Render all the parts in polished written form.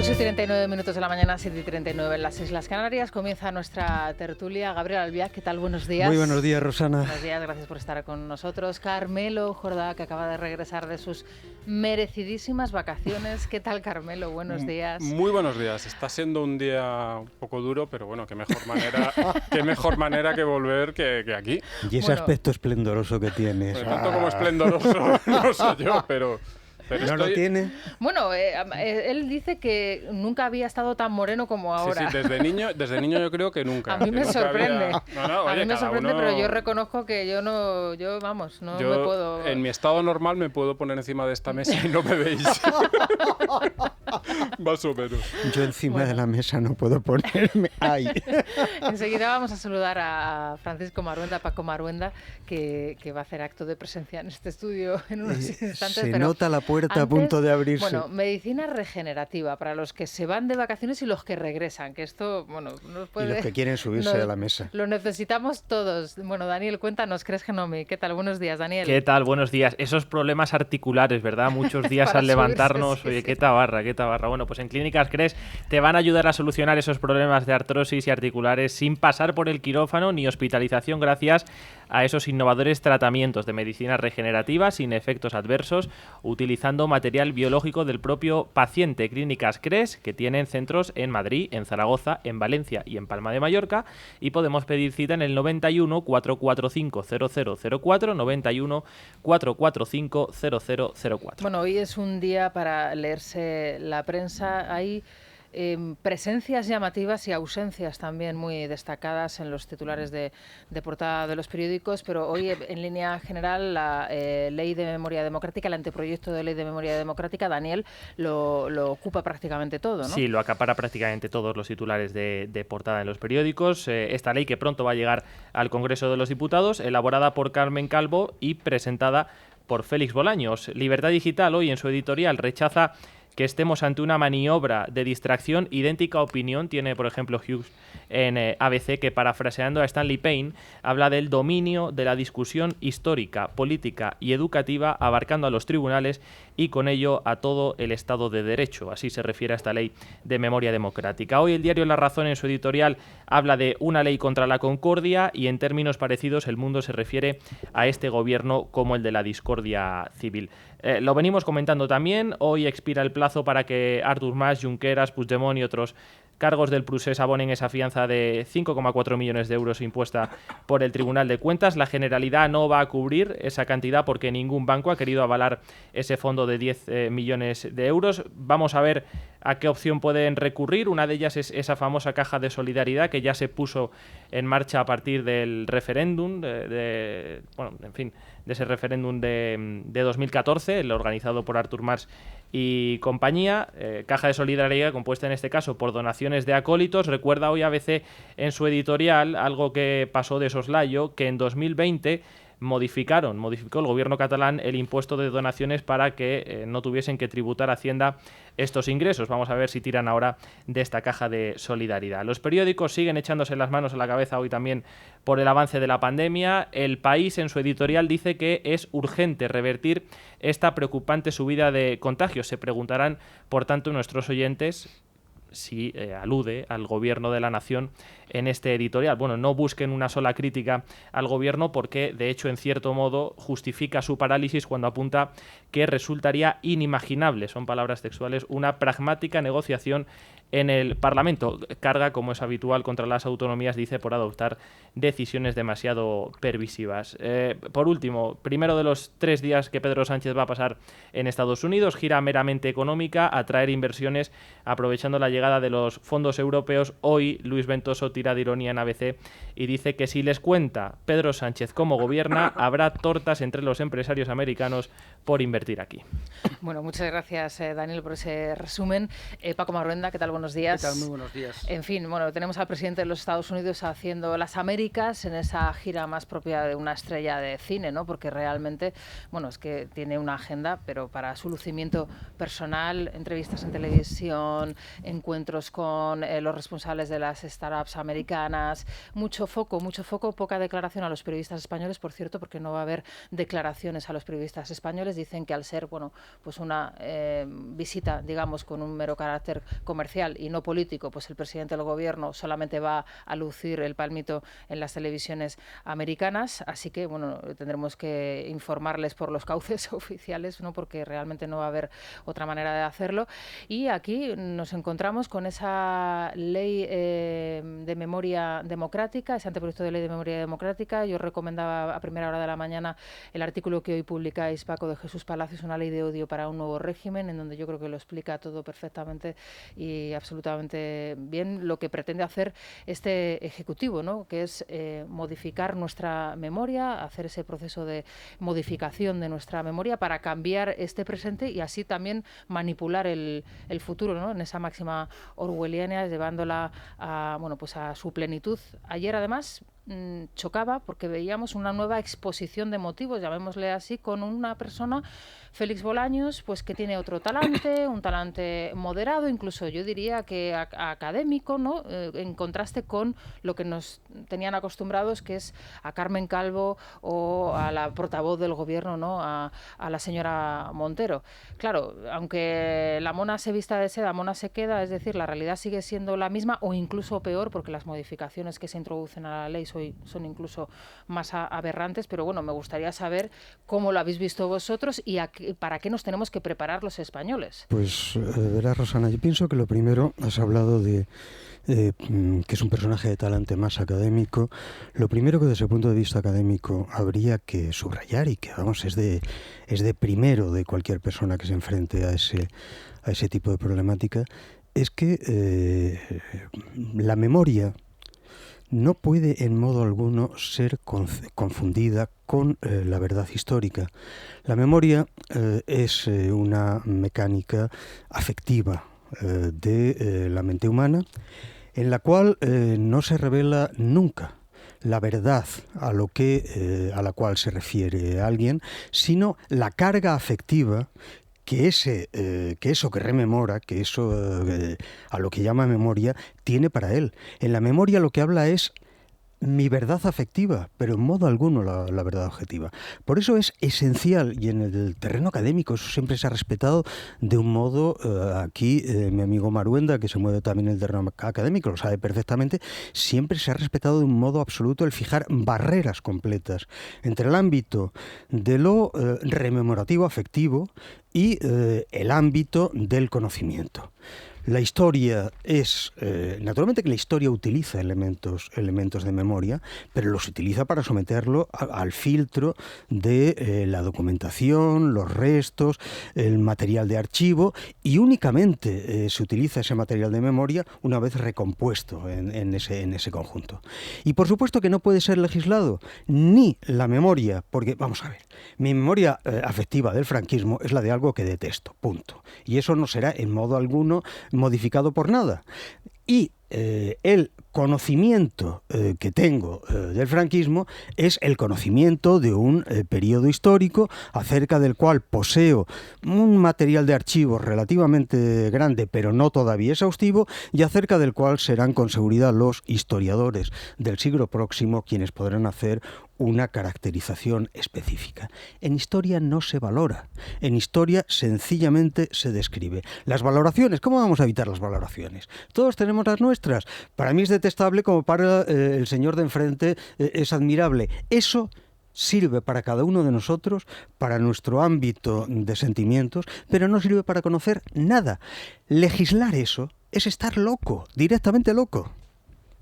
8:39 de la mañana, 7:39 en las Islas Canarias. Comienza nuestra tertulia. Gabriel Albiac, ¿qué tal? Buenos días. Muy buenos días, Rosana. Buenos días, gracias por estar con nosotros. Carmelo Jordá, que acaba de regresar de sus merecidísimas vacaciones. ¿Qué tal, Carmelo? Buenos días. Muy buenos días. Está siendo un día un poco duro, pero bueno, qué mejor manera que volver que aquí. Y ese aspecto esplendoroso que tienes. Pues tanto como esplendoroso, no sé yo, pero ¿No lo tiene? Bueno, él dice que nunca había estado tan moreno como ahora. Sí, desde niño yo creo que nunca. A mí me sorprende. A mí me sorprende, pero yo reconozco que yo no me puedo... En mi estado normal me puedo poner encima de esta mesa y no me veis. Más o menos. Yo encima de la mesa no puedo ponerme. ¡Ay! Enseguida vamos a saludar a Francisco Maruenda, Paco Maruenda, que va a hacer acto de presencia en este estudio en unos instantes. Se nota la puerta a punto de abrirse. Bueno, medicina regenerativa para los que se van de vacaciones y los que regresan, que esto, bueno, nos puede... Y los que quieren subirse a la mesa. Lo necesitamos todos. Bueno, Daniel, cuéntanos, ¿crees que no me? ¿Qué tal? Buenos días, Daniel. ¿Qué tal? Buenos días. Esos problemas articulares, ¿verdad? Muchos días al levantarnos, subirse, sí, oye, sí. qué tabarra. Bueno, pues en Clínicas CRES te van a ayudar a solucionar esos problemas de artrosis y articulares sin pasar por el quirófano ni hospitalización, gracias a esos innovadores tratamientos de medicina regenerativa sin efectos adversos, utilizando material biológico del propio paciente. Clínicas CRES, que tienen centros en Madrid, en Zaragoza, en Valencia y en Palma de Mallorca, y podemos pedir cita en el 91 445 0004, 91 445 0004. Bueno, hoy es un día para leerse la prensa. Hay presencias llamativas y ausencias también muy destacadas en los titulares de portada de los periódicos, pero hoy en línea general la ley de memoria democrática, el anteproyecto de ley de memoria democrática, Daniel, lo ocupa prácticamente todo, ¿no? Sí, lo acapara prácticamente todos los titulares de portada en los periódicos. Esta ley que pronto va a llegar al Congreso de los Diputados, elaborada por Carmen Calvo y presentada por Félix Bolaños. Libertad Digital hoy en su editorial rechaza que estemos ante una maniobra de distracción. Idéntica opinión tiene, por ejemplo, Hughes en ABC, que parafraseando a Stanley Payne, habla del dominio de la discusión histórica, política y educativa, abarcando a los tribunales y con ello a todo el Estado de Derecho. Así se refiere a esta ley de memoria democrática. Hoy el diario La Razón en su editorial habla de una ley contra la concordia y en términos parecidos El Mundo se refiere a este gobierno como el de la discordia civil. Lo venimos comentando también. Hoy expira el plazo para que Artur Mas, Junqueras, Puigdemont y otros cargos del procés abonen esa fianza de 5,4 millones de euros impuesta por el Tribunal de Cuentas. La Generalidad no va a cubrir esa cantidad porque ningún banco ha querido avalar ese fondo de 10 millones de euros. Vamos a ver a qué opción pueden recurrir. Una de ellas es esa famosa caja de solidaridad que ya se puso en marcha a partir del referéndum, de ese referéndum de 2014, el organizado por Artur Mas y compañía. Caja de solidaridad compuesta en este caso por donaciones de acólitos. Recuerda hoy ABC en su editorial algo que pasó de soslayo, que en 2020 modificó el gobierno catalán el impuesto de donaciones para que no tuviesen que tributar Hacienda estos ingresos. Vamos a ver si tiran ahora de esta caja de solidaridad. Los periódicos siguen echándose las manos a la cabeza hoy también por el avance de la pandemia. El País en su editorial dice que es urgente revertir esta preocupante subida de contagios. Se preguntarán, por tanto, nuestros oyentes si alude al gobierno de la nación en este editorial. Bueno, no busquen una sola crítica al gobierno porque, de hecho, en cierto modo, justifica su parálisis cuando apunta que resultaría inimaginable, son palabras textuales, una pragmática negociación en el Parlamento. Carga, como es habitual, contra las autonomías, dice, por adoptar decisiones demasiado permisivas. Por último, primero de los 3 días que Pedro Sánchez va a pasar en Estados Unidos, gira meramente económica, atraer inversiones, aprovechando la llegada de los fondos europeos. Hoy Luis Ventoso tira de ironía en ABC y dice que si les cuenta Pedro Sánchez cómo gobierna, habrá tortas entre los empresarios americanos por invertir aquí. Bueno, muchas gracias, Daniel, por ese resumen. Paco Maruenda, ¿qué tal? Buenos días. ¿Qué tal? Muy buenos días. En fin, bueno, tenemos al presidente de los Estados Unidos haciendo las Américas en esa gira más propia de una estrella de cine, ¿no? Porque realmente, bueno, es que tiene una agenda, pero para su lucimiento personal, entrevistas en televisión, encuentros con los responsables de las startups americanas, americanas, mucho foco, poca declaración a los periodistas españoles, por cierto, porque no va a haber declaraciones a los periodistas españoles. Dicen que al ser, bueno, pues una visita, digamos, con un mero carácter comercial y no político, pues el presidente del gobierno solamente va a lucir el palmito en las televisiones americanas, así que, bueno, tendremos que informarles por los cauces oficiales, ¿no? Porque realmente no va a haber otra manera de hacerlo. Y aquí nos encontramos con esa ley de memoria democrática, ese anteproyecto de ley de memoria democrática. Yo recomendaba a primera hora de la mañana el artículo que hoy publicáis, Paco de Jesús Palacios, una ley de odio para un nuevo régimen, en donde yo creo que lo explica todo perfectamente y absolutamente bien lo que pretende hacer este Ejecutivo, ¿no? Que es modificar nuestra memoria, hacer ese proceso de modificación de nuestra memoria para cambiar este presente y así también manipular el futuro, ¿no? En esa máxima orwelliana, llevándola a, bueno, pues a su plenitud. Ayer, además, chocaba porque veíamos una nueva exposición de motivos, llamémosle así, con una persona, Félix Bolaños, pues que tiene otro talante, un talante moderado, incluso yo diría que académico, ¿no? En contraste con lo que nos tenían acostumbrados, que es a Carmen Calvo o a la portavoz del gobierno, ¿no? A la señora Montero. Claro, aunque la mona se vista de seda, mona se queda, es decir, la realidad sigue siendo la misma o incluso peor, porque las modificaciones que se introducen a la ley son incluso más aberrantes, pero bueno, me gustaría saber cómo lo habéis visto vosotros y para qué nos tenemos que preparar los españoles. Pues verás, Rosana, yo pienso que lo primero, has hablado de que es un personaje de talante más académico. Lo primero que desde el punto de vista académico habría que subrayar y que, vamos, es de primero de cualquier persona que se enfrente a ese tipo de problemática, es que la memoria no puede en modo alguno ser confundida con la verdad histórica. La memoria es una mecánica afectiva de la mente humana, en la cual no se revela nunca la verdad a la cual se refiere alguien, sino la carga afectiva que eso que rememora, que eso a lo que llama memoria, tiene para él. En la memoria lo que habla es mi verdad afectiva, pero en modo alguno la verdad objetiva. Por eso es esencial, y en el terreno académico eso siempre se ha respetado de un modo, aquí mi amigo Maruenda, que se mueve también en el terreno académico, lo sabe perfectamente, siempre se ha respetado de un modo absoluto el fijar barreras completas entre el ámbito de lo rememorativo afectivo y el ámbito del conocimiento. La historia es, naturalmente que la historia utiliza elementos de memoria, pero los utiliza para someterlo al filtro de la documentación, los restos, el material de archivo, y únicamente se utiliza ese material de memoria una vez recompuesto en ese conjunto. Y por supuesto que no puede ser legislado ni la memoria, porque, vamos a ver, mi memoria afectiva del franquismo es la de algo que detesto, punto. Y eso no será en modo alguno modificado por nada. Y el conocimiento que tengo del franquismo es el conocimiento de un periodo histórico acerca del cual poseo un material de archivo relativamente grande, pero no todavía exhaustivo, y acerca del cual serán con seguridad los historiadores del siglo próximo quienes podrán hacer una caracterización específica. En historia no se valora, en historia sencillamente se describe. Las valoraciones, ¿cómo vamos a evitar las valoraciones? Todos tenemos las nuestras. Para mí es detestable, como para el señor de enfrente es admirable. Eso sirve para cada uno de nosotros, para nuestro ámbito de sentimientos, pero no sirve para conocer nada. Legislar eso es estar loco, directamente loco.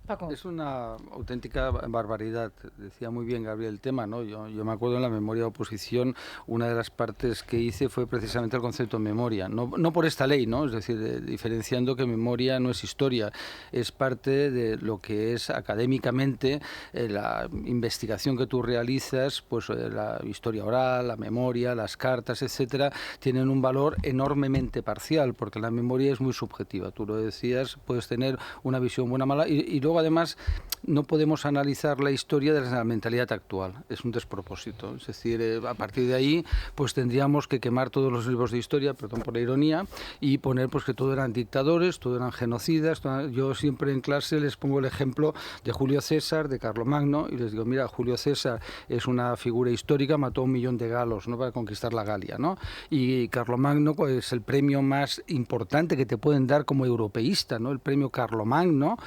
Paco. Es una auténtica barbaridad. Decía muy bien Gabriel el tema, ¿no? Yo me acuerdo en la memoria de oposición, una de las partes que hice fue precisamente el concepto de memoria. No por esta ley, ¿no? Es decir, diferenciando que memoria no es historia, es parte de lo que es académicamente la investigación que tú realizas, pues la historia oral, la memoria, las cartas, etcétera, tienen un valor enormemente parcial, porque la memoria es muy subjetiva. Tú lo decías, puedes tener una visión buena o mala, y luego luego además no podemos analizar la historia desde la mentalidad actual, es un despropósito. Es decir, a partir de ahí pues tendríamos que quemar todos los libros de historia, perdón por la ironía, y poner pues que todo eran dictadores, todo eran genocidas. Yo siempre en clase les pongo el ejemplo de Julio César, de Carlomagno, y les digo, mira, Julio César es una figura histórica, mató a 1 millón de galos, ¿no?, para conquistar la Galia, ¿no? Y Carlomagno pues, es el premio más importante que te pueden dar como europeísta, ¿no? El premio Carlomagno,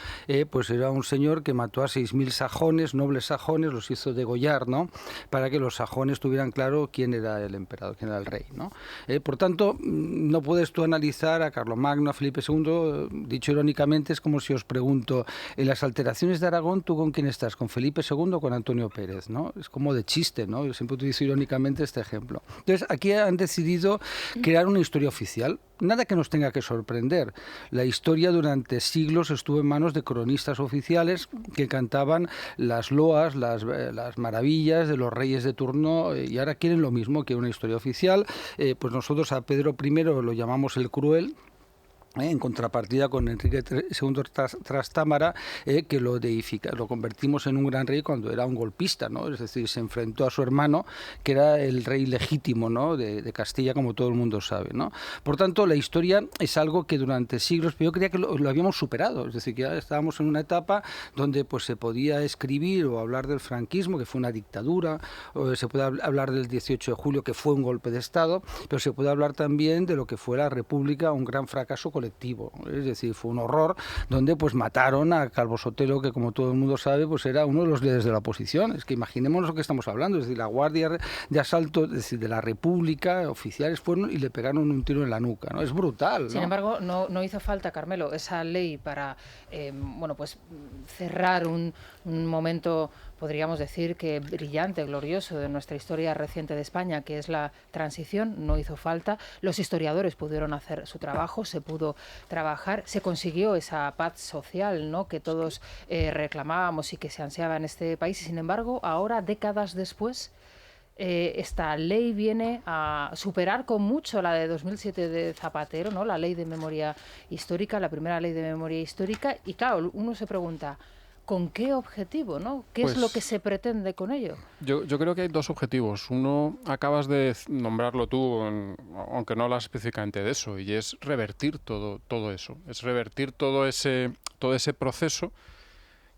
pues era un señor que mató a 6.000 sajones, nobles sajones, los hizo degollar, ¿no?, para que los sajones tuvieran claro quién era el emperador, quién era el rey, ¿no? Por tanto, no puedes tú analizar a Carlomagno, a Felipe II, dicho irónicamente, es como si os pregunto, en las alteraciones de Aragón, ¿tú con quién estás? ¿Con Felipe II o con Antonio Pérez? ¿No? Es como de chiste, ¿no? Yo siempre utilizo irónicamente este ejemplo. Entonces, aquí han decidido crear una historia oficial. Nada que nos tenga que sorprender. La historia durante siglos estuvo en manos de cronistas oficiales que cantaban las loas, las maravillas de los reyes de turno, y ahora quieren lo mismo, que una historia oficial. Pues nosotros a Pedro I lo llamamos el Cruel, en contrapartida con Enrique II Trastámara, que lo deifica, lo convertimos en un gran rey cuando era un golpista, ¿no? Es decir, se enfrentó a su hermano, que era el rey legítimo, ¿no?, de Castilla, como todo el mundo sabe, ¿no? Por tanto, la historia es algo que durante siglos, pero yo creía que lo habíamos superado, es decir, que ya estábamos en una etapa donde pues se podía escribir o hablar del franquismo, que fue una dictadura, o se puede hablar del 18 de julio, que fue un golpe de Estado, pero se puede hablar también de lo que fue la República, un gran fracaso colectivo, es decir, fue un horror donde pues mataron a Calvo Sotelo, que como todo el mundo sabe pues era uno de los líderes de la oposición. Es que imaginémonos lo que estamos hablando, es decir, la guardia de asalto, es decir, de la República, oficiales fueron y le pegaron un tiro en la nuca, ¿no? Es brutal, ¿no? Sin embargo, no hizo falta, Carmelo, esa ley para bueno, pues cerrar un momento, podríamos decir que brillante, glorioso de nuestra historia reciente de España, que es la transición. No hizo falta. Los historiadores pudieron hacer su trabajo, se pudo trabajar, se consiguió esa paz social, ¿no?, que todos reclamábamos y que se ansiaba en este país. Y sin embargo, ahora, décadas después, esta ley viene a superar con mucho la de 2007 de Zapatero, ¿no?, la ley de memoria histórica, la primera ley de memoria histórica. Y claro, uno se pregunta, ¿con qué objetivo, no? ¿Qué es lo que se pretende con ello? Yo creo que hay dos objetivos. Uno, acabas de nombrarlo tú, aunque no hablas específicamente de eso, y es revertir todo eso. Es revertir todo ese proceso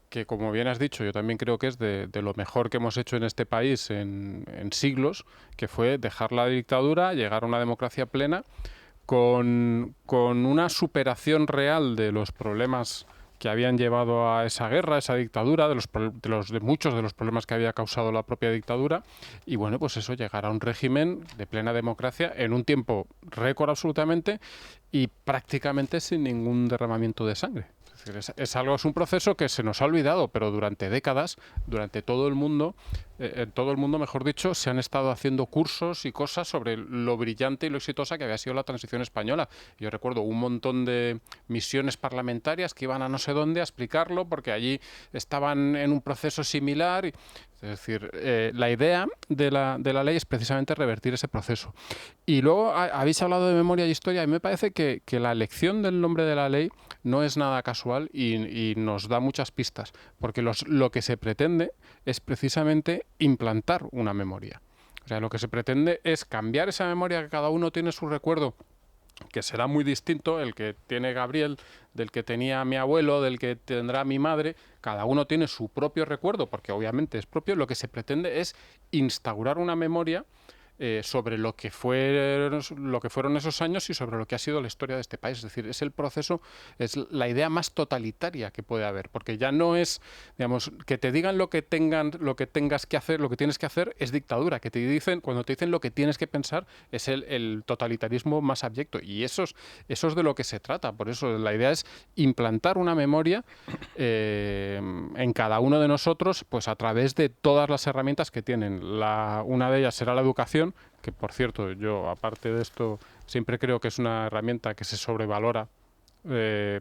que, como bien has dicho, yo también creo que es de lo mejor que hemos hecho en este país en siglos, que fue dejar la dictadura, llegar a una democracia plena, con una superación real de los problemas que habían llevado a esa guerra, a esa dictadura, de muchos de los problemas que había causado la propia dictadura, y bueno, pues eso, llegar a un régimen de plena democracia en un tiempo récord absolutamente y prácticamente sin ningún derramamiento de sangre. Es un proceso que se nos ha olvidado, pero durante décadas, durante todo el mundo, en todo el mundo, mejor dicho, se han estado haciendo cursos y cosas sobre lo brillante y lo exitosa que había sido la transición española. Yo recuerdo un montón de misiones parlamentarias que iban a no sé dónde a explicarlo, porque allí estaban en un proceso similar. Es decir, la idea de la ley es precisamente revertir ese proceso. Y luego habéis hablado de memoria y historia, y me parece que la elección del nombre de la ley no es nada casual y nos da muchas pistas, porque lo que se pretende es precisamente implantar una memoria. O sea, lo que se pretende es cambiar esa memoria, que cada uno tiene su recuerdo, que será muy distinto, el que tiene Gabriel, del que tenía mi abuelo, del que tendrá mi madre. Cada uno tiene su propio recuerdo, porque obviamente es propio. Lo que se pretende es instaurar una memoria sobre lo que fueron esos años y sobre lo que ha sido la historia de este país. Es decir, es el proceso, es la idea más totalitaria que puede haber, porque ya no es, digamos, que te digan lo que tengas que hacer, lo que tienes que hacer es dictadura, cuando te dicen lo que tienes que pensar es el totalitarismo más abyecto, y eso es de lo que se trata. Por eso la idea es implantar una memoria en cada uno de nosotros, pues a través de todas las herramientas que tienen. Una de ellas será la educación, que por cierto, yo aparte de esto siempre creo que es una herramienta que se sobrevalora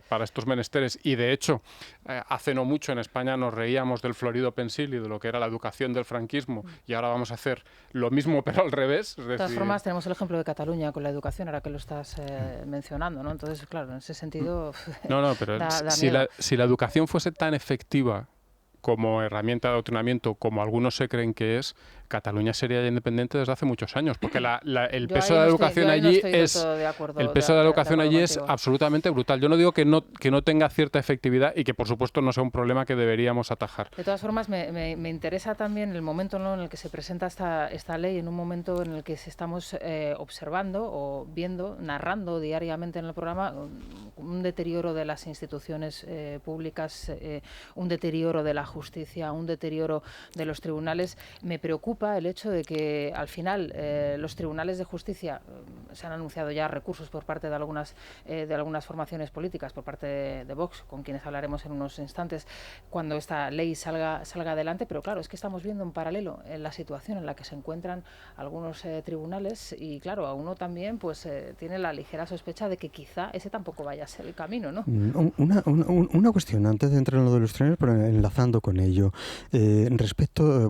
para estos menesteres. Y de hecho, hace no mucho en España nos reíamos del Florido Pensil y de lo que era la educación del franquismo, y ahora vamos a hacer lo mismo pero al revés. Es decir... De todas formas, tenemos el ejemplo de Cataluña con la educación, ahora que lo estás mencionando, ¿no? Entonces, claro, en ese sentido... No, pero da si la educación fuese tan efectiva como herramienta de adoctrinamiento, como algunos se creen que es, Cataluña sería ya independiente desde hace muchos años, porque el peso de la educación allí es absolutamente brutal. Yo no digo que no tenga cierta efectividad y que por supuesto no sea un problema que deberíamos atajar. De todas formas, me interesa también el momento, ¿no?, en el que se presenta esta ley, en un momento en el que estamos observando o viendo, narrando diariamente en el programa un deterioro de las instituciones públicas, un deterioro de la justicia, un deterioro de los tribunales. Me preocupa el hecho de que al final los tribunales de justicia, se han anunciado ya recursos por parte de algunas formaciones políticas, por parte de Vox, con quienes hablaremos en unos instantes, cuando esta ley salga adelante, pero claro, es que estamos viendo en paralelo la situación en la que se encuentran algunos tribunales y claro, a uno también pues tiene la ligera sospecha de que quizá ese tampoco vaya a ser el camino, ¿no? Una cuestión antes de entrar en lo de los tribunales, pero enlazando con ello,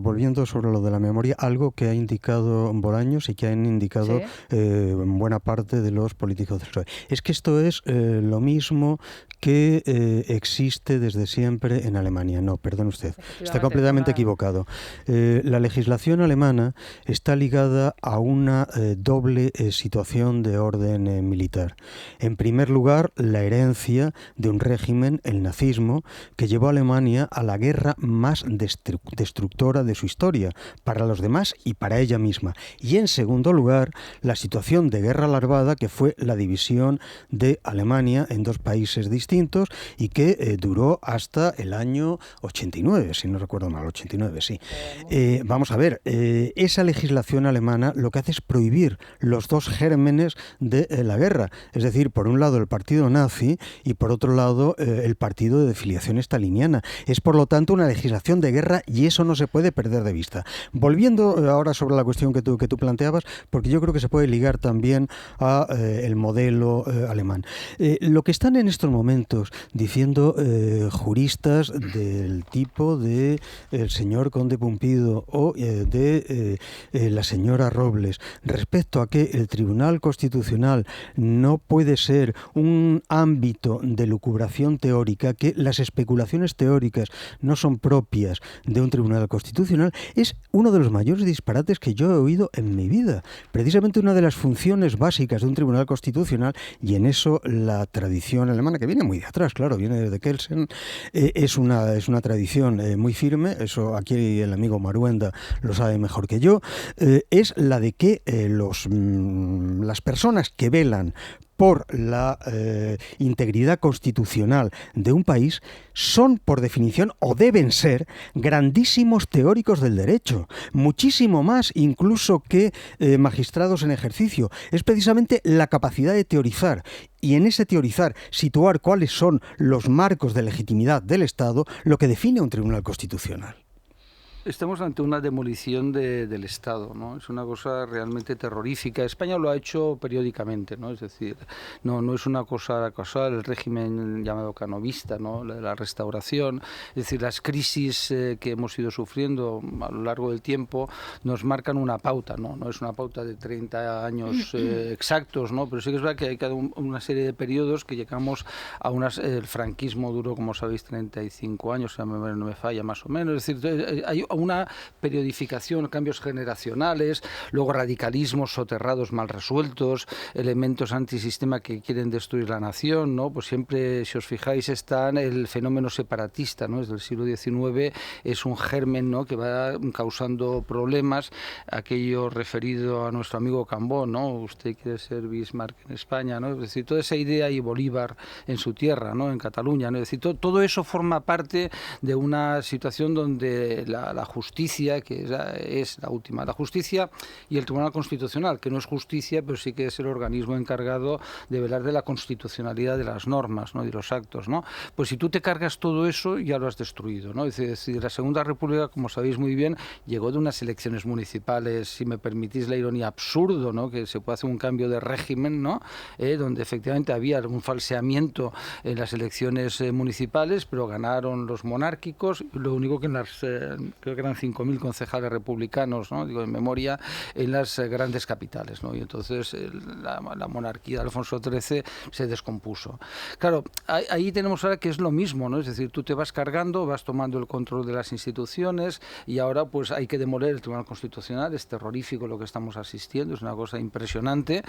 volviendo sobre lo de la memoria, algo que ha indicado Bolaños y que han indicado buena parte de los políticos del PSOE. Es que esto es lo mismo que existe desde siempre en Alemania. No, perdón usted, está completamente equivocado. La legislación alemana está ligada a una doble situación de orden militar. En primer lugar, la herencia de un régimen, el nazismo, que llevó a Alemania a la guerra más destructora de su historia, para los demás y para ella misma. Y en segundo lugar, la situación de guerra larvada, que fue la división de Alemania en dos países distintos y que duró hasta el año 89, si no recuerdo mal, 89, sí. Vamos a ver, esa legislación alemana lo que hace es prohibir los dos gérmenes de la guerra, es decir, por un lado el partido nazi y por otro lado el partido de filiación staliniana. Es por lo tanto una legislación de guerra y eso no se puede perder de vista. Volviendo ahora sobre la cuestión que tú planteabas, porque yo creo que se puede ligar también a el modelo alemán. Lo que están en estos momentos diciendo juristas del tipo de el señor Conde Pumpido o de la señora Robles respecto a que el Tribunal Constitucional no puede ser un ámbito de lucubración teórica, que las especulaciones teóricas no son propias de un Tribunal Constitucional, es uno de los mayores disparates que yo he oído en mi vida. Precisamente una de las funciones básicas de un Tribunal Constitucional, y en eso la tradición alemana, que viene muy de atrás, claro, viene desde Kelsen, es una tradición muy firme, eso aquí el amigo Maruenda lo sabe mejor que yo, es la de que las personas que velan por la integridad constitucional de un país son, por definición, o deben ser, grandísimos teóricos del derecho, muchísimo más incluso que magistrados en ejercicio. Es precisamente la capacidad de teorizar y en ese teorizar situar cuáles son los marcos de legitimidad del Estado lo que define un Tribunal Constitucional. Estamos ante una demolición del Estado, ¿no? Es una cosa realmente terrorífica. España lo ha hecho periódicamente, ¿no? Es decir, no es una cosa casual, el régimen llamado canovista, ¿no? La restauración, es decir, las crisis que hemos ido sufriendo a lo largo del tiempo nos marcan una pauta, ¿no? No es una pauta de 30 años exactos, ¿no? Pero sí que es verdad que hay una serie de periodos que llegamos a el franquismo duró, como sabéis, 35 años, no me falla más o menos, es decir, hay una periodificación, cambios generacionales, luego radicalismos soterrados mal resueltos, elementos antisistema que quieren destruir la nación, ¿no? Pues siempre, si os fijáis, está el fenómeno separatista, ¿no? Desde el siglo XIX es un germen, ¿no?, que va causando problemas, aquello referido a nuestro amigo Cambó, ¿no? Usted quiere ser Bismarck en España, ¿no? Es decir, toda esa idea y Bolívar en su tierra, ¿no?, en Cataluña, ¿no? Es decir, todo eso forma parte de una situación donde la la justicia, que es la última, la justicia, y el Tribunal Constitucional, que no es justicia, pero sí que es el organismo encargado de velar de la constitucionalidad de las normas, ¿no? Y de los actos, ¿no? Pues si tú te cargas todo eso, ya lo has destruido, ¿no? Es decir, la Segunda República, como sabéis muy bien, llegó de unas elecciones municipales, si me permitís la ironía, absurdo, ¿no? Que se puede hacer un cambio de régimen, ¿no? Donde efectivamente había un falseamiento en las elecciones municipales, pero ganaron los monárquicos. Lo único que en las, creo que eran 5.000 concejales republicanos, ¿no? Digo, en memoria, en las grandes capitales, ¿no? Y entonces la monarquía de Alfonso XIII se descompuso. Claro, ahí tenemos ahora que es lo mismo, ¿no? Es decir, tú te vas cargando, vas tomando el control de las instituciones y ahora pues hay que demoler el Tribunal Constitucional. Es terrorífico lo que estamos asistiendo, es una cosa impresionante,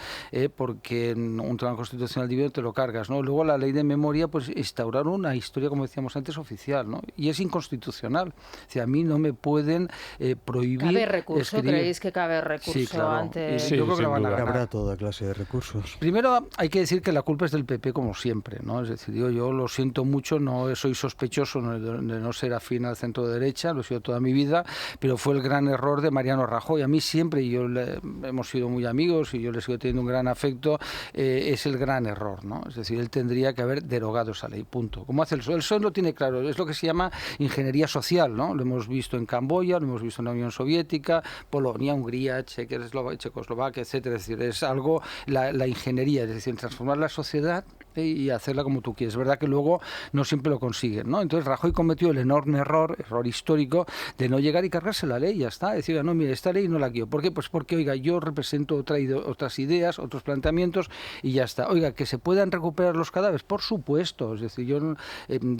porque en un Tribunal Constitucional divino te lo cargas, ¿no? Luego la ley de memoria, pues instauraron una historia, como decíamos antes, oficial, ¿no? Y es inconstitucional. O sea, a mí no me pueden prohibir. ¿Cabe recurso? Escribir. ¿Creéis que cabe recurso Sí, claro. ante...? Sí, yo creo que lo van a ganar. Habrá toda clase de recursos. Primero hay que decir que la culpa es del PP, como siempre, ¿no? Es decir, yo lo siento mucho, no soy sospechoso de no ser afín al centro derecha, lo he sido toda mi vida, pero fue el gran error de Mariano Rajoy. A mí siempre, y hemos sido muy amigos y yo le sigo teniendo un gran afecto, es el gran error, ¿no? Es decir, él tendría que haber derogado esa ley, punto. ¿Cómo hace el PSOE? El PSOE lo tiene claro, es lo que se llama ingeniería social, ¿no? Lo hemos visto en Camboya, lo hemos visto en la Unión Soviética, Polonia, Hungría, Checoslovaquia, etcétera. Es decir, es algo, la ingeniería, es decir, transformar la sociedad y hacerla como tú quieres. Es verdad que luego no siempre lo consiguen, ¿no? Entonces Rajoy cometió el enorme error histórico, de no llegar y cargarse la ley, ya está. Decir, no, mire, esta ley no la quiero. ¿Por qué? Pues porque, oiga, yo represento otras ideas, otros planteamientos y ya está. Oiga, que se puedan recuperar los cadáveres, por supuesto. Es decir, yo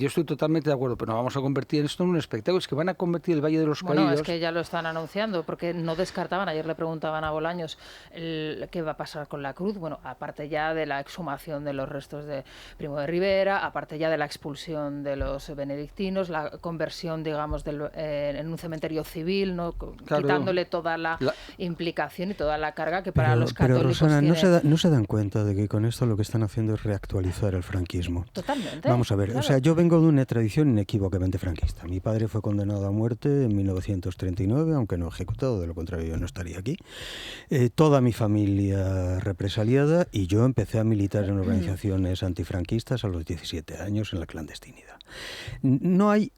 estoy totalmente de acuerdo, pero no vamos a convertir esto en un espectáculo. Es que van a convertir el Valle de los Caídos... Bueno, es que ya lo están anunciando, porque no descartaban, ayer le preguntaban a Bolaños qué va a pasar con la cruz. Bueno, aparte ya de la exhumación de los restos de Primo de Rivera, aparte ya de la expulsión de los benedictinos, la conversión, digamos, en un cementerio civil, ¿no? Claro, quitándole toda la implicación y toda la carga que para los católicos pero, Rosana, tiene... no se dan cuenta de que con esto lo que están haciendo es reactualizar el franquismo. Totalmente. Vamos a ver, claro. O sea, yo vengo de una tradición inequívocamente franquista. Mi padre fue condenado a muerte en 1939, aunque no ejecutado, de lo contrario yo no estaría aquí. Toda mi familia represaliada, y yo empecé a militar en organizaciones antifranquistas a los 17 años en la clandestinidad. No hay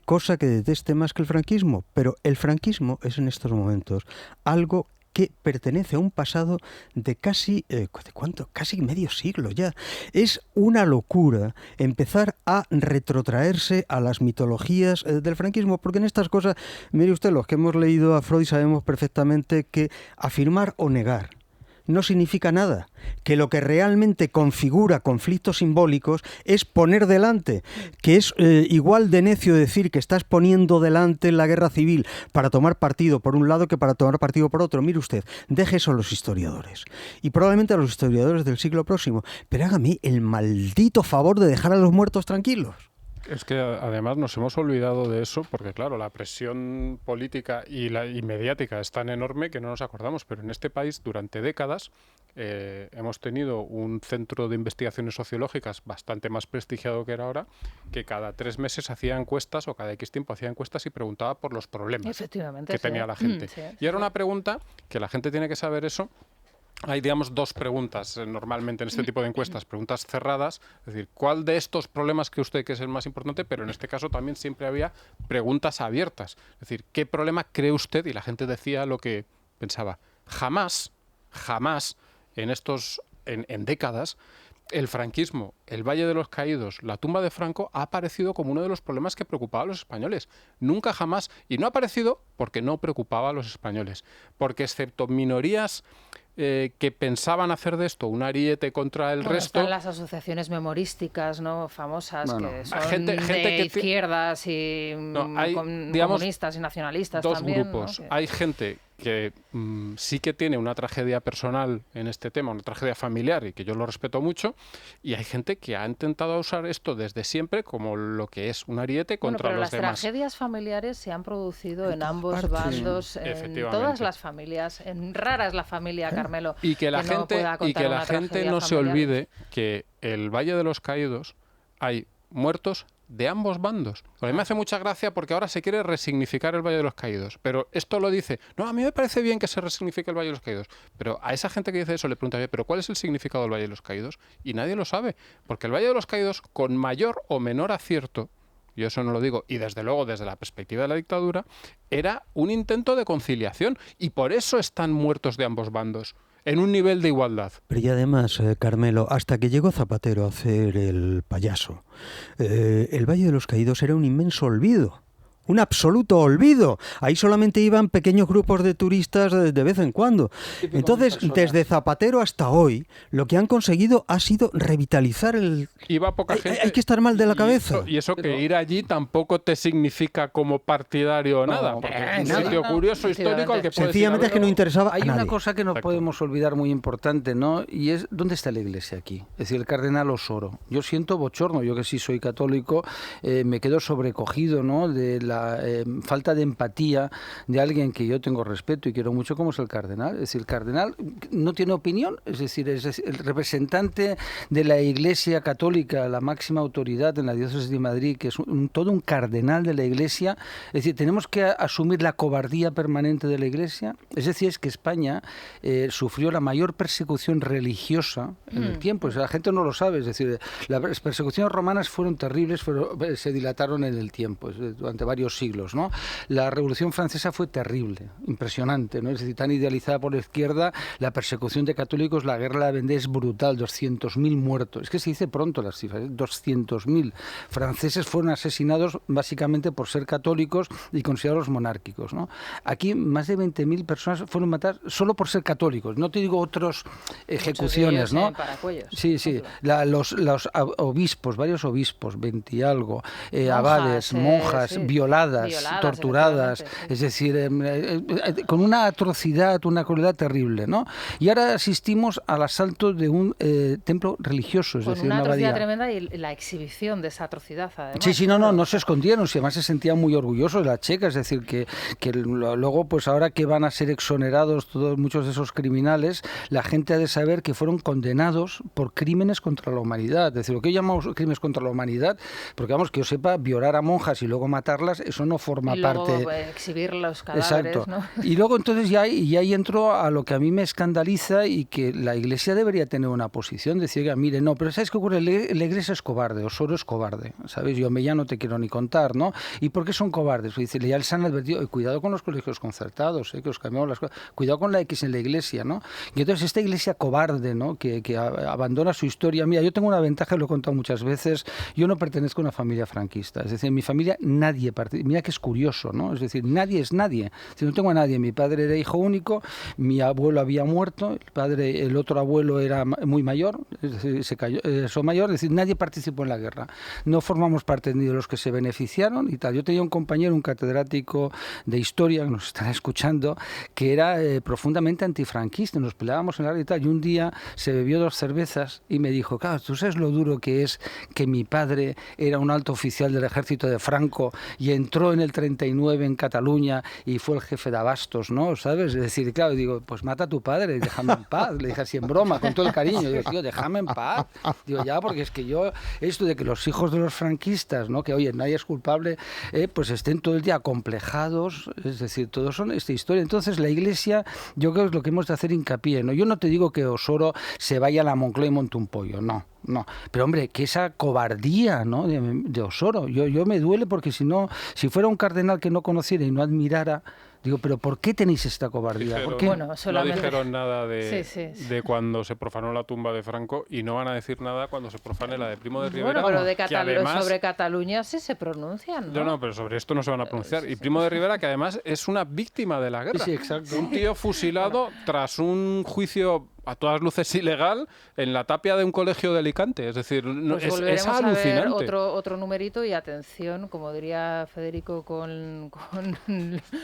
cosa que deteste más que el franquismo, pero el franquismo es en estos momentos algo que pertenece a un pasado de casi, ¿de cuánto? Casi medio siglo ya. Es una locura empezar a retrotraerse a las mitologías del franquismo, porque en estas cosas, mire usted, los que hemos leído a Freud sabemos perfectamente que afirmar o negar no significa nada, que lo que realmente configura conflictos simbólicos es poner delante, que es igual de necio decir que estás poniendo delante la guerra civil para tomar partido por un lado que para tomar partido por otro. Mire usted, deje eso a los historiadores, y probablemente a los historiadores del siglo próximo, pero hágame el maldito favor de dejar a los muertos tranquilos. Es que además nos hemos olvidado de eso porque, claro, la presión política y mediática es tan enorme que no nos acordamos, pero en este país durante décadas hemos tenido un centro de investigaciones sociológicas bastante más prestigiado que era ahora, que cada 3 meses hacía encuestas o cada X tiempo hacía encuestas y preguntaba por los problemas que tenía la gente. Y era una pregunta que la gente tiene que saber eso. Hay, digamos, 2 preguntas normalmente en este tipo de encuestas, preguntas cerradas, es decir, ¿cuál de estos problemas cree usted que es el más importante? Pero en este caso también siempre había preguntas abiertas, es decir, ¿qué problema cree usted? Y la gente decía lo que pensaba. Jamás en décadas, el franquismo, el Valle de los Caídos, la tumba de Franco ha aparecido como uno de los problemas que preocupaba a los españoles. Nunca jamás. Y no ha aparecido porque no preocupaba a los españoles. Porque excepto minorías que pensaban hacer de esto un ariete contra el resto. Están las asociaciones memorísticas, ¿no? Famosas, que son gente de izquierdas y comunistas y nacionalistas 2 también. grupos. ¿No? Hay gente que sí que tiene una tragedia personal en este tema, una tragedia familiar, y que yo lo respeto mucho, y hay gente que ha intentado usar esto desde siempre como lo que es un ariete contra los demás. Pero las tragedias familiares se han producido en ambos bandos, en todas las familias, en rara es la familia, Carmelo, y que la gente no se olvide que el Valle de los Caídos hay muertos de ambos bandos. A mí me hace mucha gracia porque ahora se quiere resignificar el Valle de los Caídos, pero esto lo dice, no, a mí me parece bien que se resignifique el Valle de los Caídos, pero a esa gente que dice eso le preguntaría, ¿pero cuál es el significado del Valle de los Caídos? Y nadie lo sabe, porque el Valle de los Caídos, con mayor o menor acierto, yo eso no lo digo, y desde luego desde la perspectiva de la dictadura, era un intento de conciliación, y por eso están muertos de ambos bandos, en un nivel de igualdad. Pero y además, Carmelo, hasta que llegó Zapatero a hacer el payaso, el Valle de los Caídos era un inmenso olvido. Un absoluto olvido. Ahí solamente iban pequeños grupos de turistas de vez en cuando. Entonces, desde Zapatero hasta hoy, lo que han conseguido ha sido revitalizar el... Iba poca gente. Hay que estar mal de la cabeza. Y eso que ir allí tampoco te significa como partidario o nada. Porque es un sitio curioso, histórico, al que puedes Sencillamente ir a es que no interesaba Hay a nadie. una cosa que no Exacto. podemos olvidar muy importante, ¿no? Y es, ¿dónde está la iglesia aquí? Es decir, el cardenal Osoro. Yo siento bochorno, yo que sí soy católico, me quedo sobrecogido, ¿no?, de la falta de empatía de alguien que yo tengo respeto y quiero mucho, como es el cardenal. Es decir, el cardenal no tiene opinión, es decir, es el representante de la Iglesia Católica, la máxima autoridad en la diócesis de Madrid, que es todo un cardenal de la Iglesia. Es decir, tenemos que asumir la cobardía permanente de la Iglesia. Es decir, es que España sufrió la mayor persecución religiosa en el tiempo. O sea, la gente no lo sabe. Es decir, las persecuciones romanas fueron terribles, pero se dilataron en el tiempo, durante varios siglos, ¿no? La Revolución Francesa fue terrible, impresionante, ¿no? Es decir, tan idealizada por la izquierda, la persecución de católicos, la guerra de la Vendée es brutal, 200.000 muertos. Es que se dice pronto las cifras, 200.000 franceses fueron asesinados básicamente por ser católicos y considerados monárquicos, ¿no? Aquí más de 20.000 personas fueron matadas solo por ser católicos. No te digo otras ejecuciones, ¿no? Sí, sí. Los obispos, varios obispos, 20 y algo, abades, monjas, sí. violadas, torturadas, es decir, con una atrocidad, una crueldad terrible, ¿no? Y ahora asistimos al asalto de un templo religioso, es con decir, una atrocidad abadía tremenda y la exhibición de esa atrocidad, además. Sí, no se escondieron, si además se sentían muy orgullosos de la checa, es decir, que luego, pues ahora que van a ser exonerados muchos de esos criminales, la gente ha de saber que fueron condenados por crímenes contra la humanidad, es decir, lo que yo llamamos crímenes contra la humanidad, porque vamos, que yo sepa, violar a monjas y luego matarlas, eso no forma y luego, parte... exhibir los cadáveres, Exacto. ¿no? Y luego entonces ya ahí entro a lo que a mí me escandaliza y que la Iglesia debería tener una posición, decir, mire, no, pero ¿sabes qué ocurre? La Iglesia es cobarde, Osoro es cobarde, ¿sabes? Yo ya no te quiero ni contar, ¿no? ¿Y por qué son cobardes? Dice, ya les han advertido, cuidado con los colegios concertados, que os cambiamos las cosas, cuidado con la X en la Iglesia, ¿no? Y entonces esta Iglesia cobarde, ¿no?, que abandona su historia. Mira, yo tengo una ventaja, lo he contado muchas veces, yo no pertenezco a una familia franquista, es decir, en mi familia nadie participa. Mira que es curioso, ¿no? Es decir, nadie es nadie. Si no tengo a nadie, mi padre era hijo único, mi abuelo había muerto, el otro abuelo era muy mayor, es decir, se cayó, mayor, es decir, nadie participó en la guerra. No formamos parte ni de los que se beneficiaron y tal. Yo tenía un compañero, un catedrático de historia, que nos estará escuchando, que era profundamente antifranquista, nos peleábamos en la guerra y tal, y un día se bebió 2 cervezas y me dijo, claro, ¿tú sabes lo duro que es que mi padre era un alto oficial del ejército de Franco y entró en el 39 en Cataluña y fue el jefe de abastos, ¿no? ¿Sabes? Es decir, claro, digo, pues mata a tu padre, déjame en paz. Le dije así en broma, con todo el cariño. Digo, tío, déjame en paz. Digo, ya, porque es que yo, esto de que los hijos de los franquistas, ¿no?, que, oye, nadie es culpable, pues estén todo el día acomplejados, es decir, todos son esta historia. Entonces, la Iglesia, yo creo que es lo que hemos de hacer hincapié, ¿no? Yo no te digo que Osoro se vaya a la Moncloa y monte un pollo, no. No, pero hombre, que esa cobardía, ¿no?, de Osoro, yo me duele porque si fuera un cardenal que no conociera y no admirara, digo, pero ¿por qué tenéis esta cobardía? Dijeron, ¿Por qué? Bueno, solamente... No dijeron nada de, Sí. de cuando se profanó la tumba de Franco y no van a decir nada cuando se profane la de Primo de Rivera. Bueno, pero de que además... sobre Cataluña sí se pronuncian, ¿no? No, pero sobre esto no se van a pronunciar. Y Primo de Rivera, que además es una víctima de la guerra. Sí, exacto. Un tío fusilado tras un juicio a todas luces ilegal en la tapia de un colegio de Alicante. Es decir, Pues es volveremos a ver alucinante. otro numerito y atención, como diría Federico, con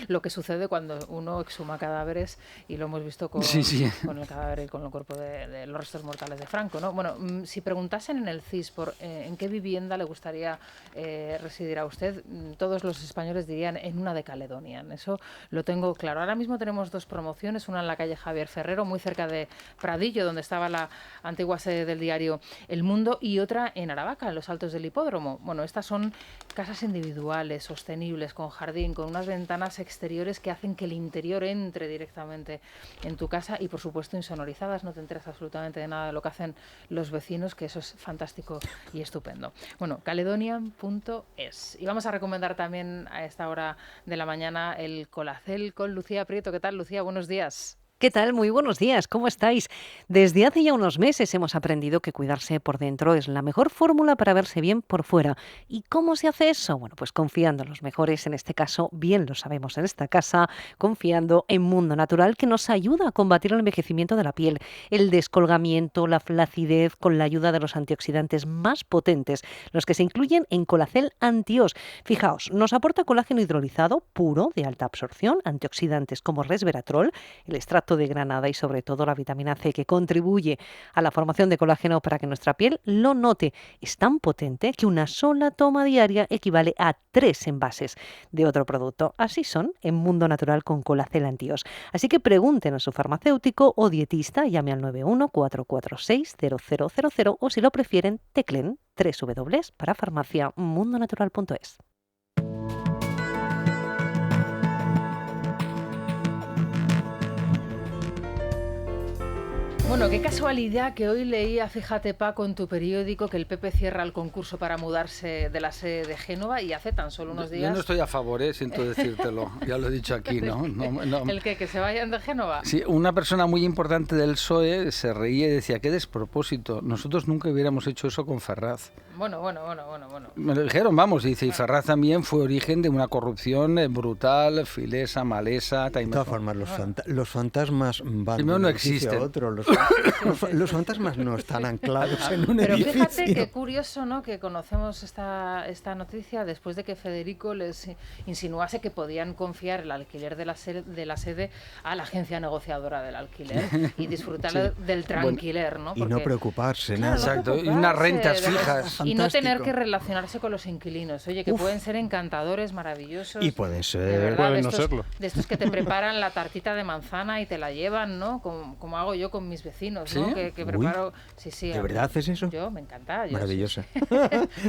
lo que sucede cuando uno exhuma cadáveres, y lo hemos visto con el cadáver y con el cuerpo de los restos mortales de Franco, ¿no? Bueno, si preguntasen en el CIS por en qué vivienda le gustaría residir a usted, todos los españoles dirían en una de Caledonian. Eso lo tengo claro. Ahora mismo tenemos 2 promociones, una en la calle Javier Ferrero, muy cerca de Pradillo, donde estaba la antigua sede del diario El Mundo, y otra en Aravaca, en los Altos del Hipódromo. Bueno, estas son casas individuales, sostenibles, con jardín, con unas ventanas exteriores que hacen que el interior entre directamente en tu casa y, por supuesto, insonorizadas. No te enteras absolutamente de nada de lo que hacen los vecinos, que eso es fantástico y estupendo. Bueno, caledonian.es. Y vamos a recomendar también a esta hora de la mañana el Colacel con Lucía Prieto. ¿Qué tal, Lucía? Buenos días. ¿Qué tal? Muy buenos días, ¿cómo estáis? Desde hace ya unos meses hemos aprendido que cuidarse por dentro es la mejor fórmula para verse bien por fuera. ¿Y cómo se hace eso? Bueno, pues confiando en los mejores, en este caso, bien lo sabemos en esta casa, confiando en Mundo Natural, que nos ayuda a combatir el envejecimiento de la piel, el descolgamiento, la flacidez, con la ayuda de los antioxidantes más potentes, los que se incluyen en Colacel Anti-Os. Fijaos, nos aporta colágeno hidrolizado puro, de alta absorción, antioxidantes como resveratrol, el extracto de granada y sobre todo la vitamina C, que contribuye a la formación de colágeno para que nuestra piel lo note. Es tan potente que una sola toma diaria equivale a 3 envases de otro producto. Así son en Mundo Natural con Colacel Anti-Os. Así que pregunten a su farmacéutico o dietista, llame al 91-446-0000 o si lo prefieren, teclen www.parafarmaciamundonatural.es. Bueno, qué casualidad que hoy leía, fíjate Paco, en tu periódico que el PP cierra el concurso para mudarse de la sede de Génova y hace tan solo unos días... Yo no estoy a favor, siento decírtelo, ya lo he dicho aquí, ¿no? ¿El qué? ¿Que se vayan de Génova? Sí, una persona muy importante del PSOE se reía y decía, qué despropósito, nosotros nunca hubiéramos hecho eso con Ferraz. Bueno. Me lo dijeron, vamos, y dice, y Ferraz también fue origen de una corrupción brutal, filesa, malesa... De todas formas, los fantasmas van de no un existen. edificio a otro. Los fantasmas no están anclados en un Pero edificio. fíjate qué curioso, ¿no?, que conocemos esta noticia después de que Federico les insinuase que podían confiar el alquiler de la sede a la agencia negociadora del alquiler y disfrutar del tranquiler, ¿no? Porque, y no preocuparse, claro, nada. Exacto, y unas rentas fijas. Y no tener que relacionarse con los inquilinos. Oye, que pueden ser encantadores, maravillosos. Y pueden ser. Pueden no serlo. De estos que te preparan la tartita de manzana y te la llevan, ¿no? Como hago yo con mis vecinos, ¿no? ¿Sí? Que preparo... Sí, ¿De verdad haces eso? Yo, me encanta. Maravillosa.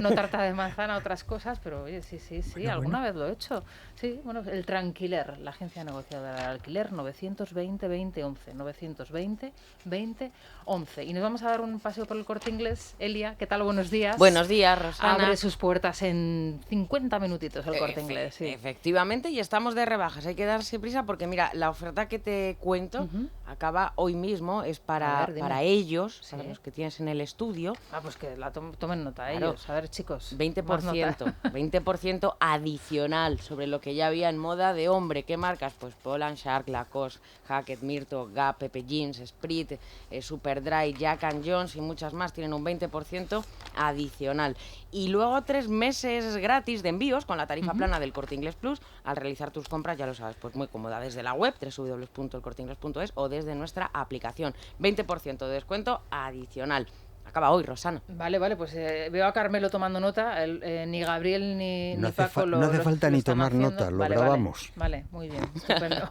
No tarta de manzana, otras cosas, pero oye, sí, bueno, alguna vez lo he hecho. Sí, bueno, el Tranquiler, la agencia negociadora del alquiler, 920-20-11, 920-20-11. Y nos vamos a dar un paseo por el Corte Inglés. Elia, ¿qué tal? Buenos días. Buenos días, Rosana. Abre sus puertas en 50 minutitos el Corte Inglés. Sí. Efectivamente, y estamos de rebajas. Hay que darse prisa porque, mira, la oferta que te cuento acaba hoy mismo. Es para ellos, para los que tienes en el estudio. Pues que la tomen nota Claro. ellos. A ver, chicos. 20% adicional sobre lo que ya había en moda de hombre. ¿Qué marcas? Pues Poland, Shark, Lacoste, Hackett, Myrto, Gap, Pepe Jeans, Sprit, Superdry, Jack & Jones y muchas más. Tienen un 20% adicional. Y luego 3 meses gratis de envíos con la tarifa plana del Corte Inglés Plus. Al realizar tus compras, ya lo sabes, pues muy cómoda desde la web www.elcorteingles.es o desde nuestra aplicación. 20% de descuento adicional. Acaba hoy, Rosana. Vale, pues veo a Carmelo tomando nota. Ni Gabriel ni Paco no hace falta ni tomar nota, lo grabamos. Vale, muy bien, estupendo.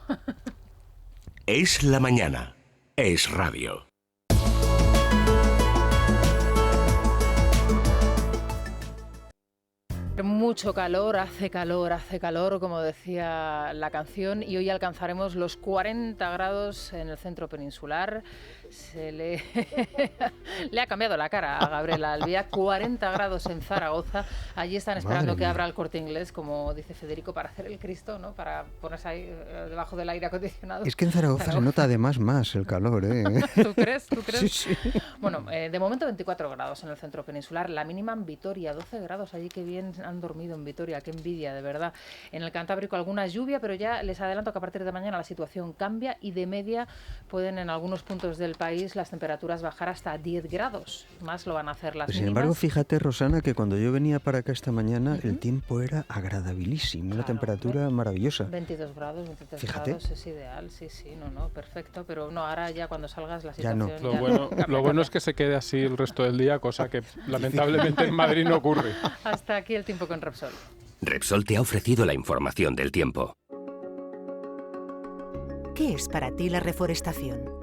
Es la mañana. Es radio. Mucho calor, hace calor, como decía la canción, y hoy alcanzaremos los 40 grados en el centro peninsular. Le ha cambiado la cara a Gabriela Albía. 40 grados en Zaragoza. Allí están esperando que abra el Corte Inglés, como dice Federico, para hacer el Cristo, ¿no? Para ponerse ahí debajo del aire acondicionado. Es que en Zaragoza se nota además más el calor, ¿eh? ¿Tú crees? Sí. Bueno, de momento 24 grados en el centro peninsular. La mínima en Vitoria, 12 grados. Allí que bien han dormido en Vitoria. Qué envidia, de verdad. En el Cantábrico alguna lluvia, pero ya les adelanto que a partir de mañana la situación cambia y de media pueden en algunos puntos del país las temperaturas bajar hasta 10 grados. Más lo van a hacer las mínimas. Sin embargo, fíjate, Rosana, que cuando yo venía para acá esta mañana el tiempo era agradabilísimo, una temperatura maravillosa. 22 grados, 23 grados es ideal, sí, perfecto, pero no, ahora ya cuando salgas la situación... Ya no. Lo bueno es que se quede así el resto del día, cosa que lamentablemente en Madrid no ocurre. Hasta aquí el tiempo con Repsol. Repsol te ha ofrecido la información del tiempo. ¿Qué es para ti la reforestación?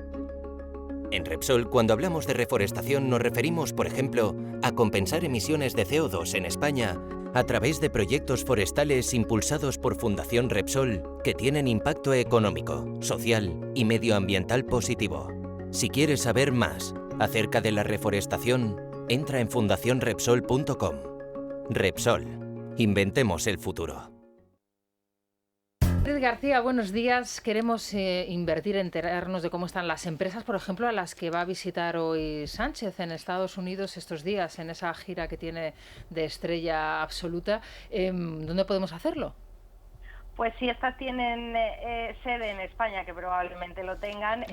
En Repsol, cuando hablamos de reforestación, nos referimos, por ejemplo, a compensar emisiones de CO2 en España a través de proyectos forestales impulsados por Fundación Repsol que tienen impacto económico, social y medioambiental positivo. Si quieres saber más acerca de la reforestación, entra en fundacionrepsol.com. Repsol. Inventemos el futuro. Beatriz García, buenos días. Queremos invertir, enterarnos de cómo están las empresas, por ejemplo, a las que va a visitar hoy Sánchez en Estados Unidos estos días, en esa gira que tiene de estrella absoluta. ¿Dónde podemos hacerlo? Pues si estas tienen sede en España, que probablemente lo tengan,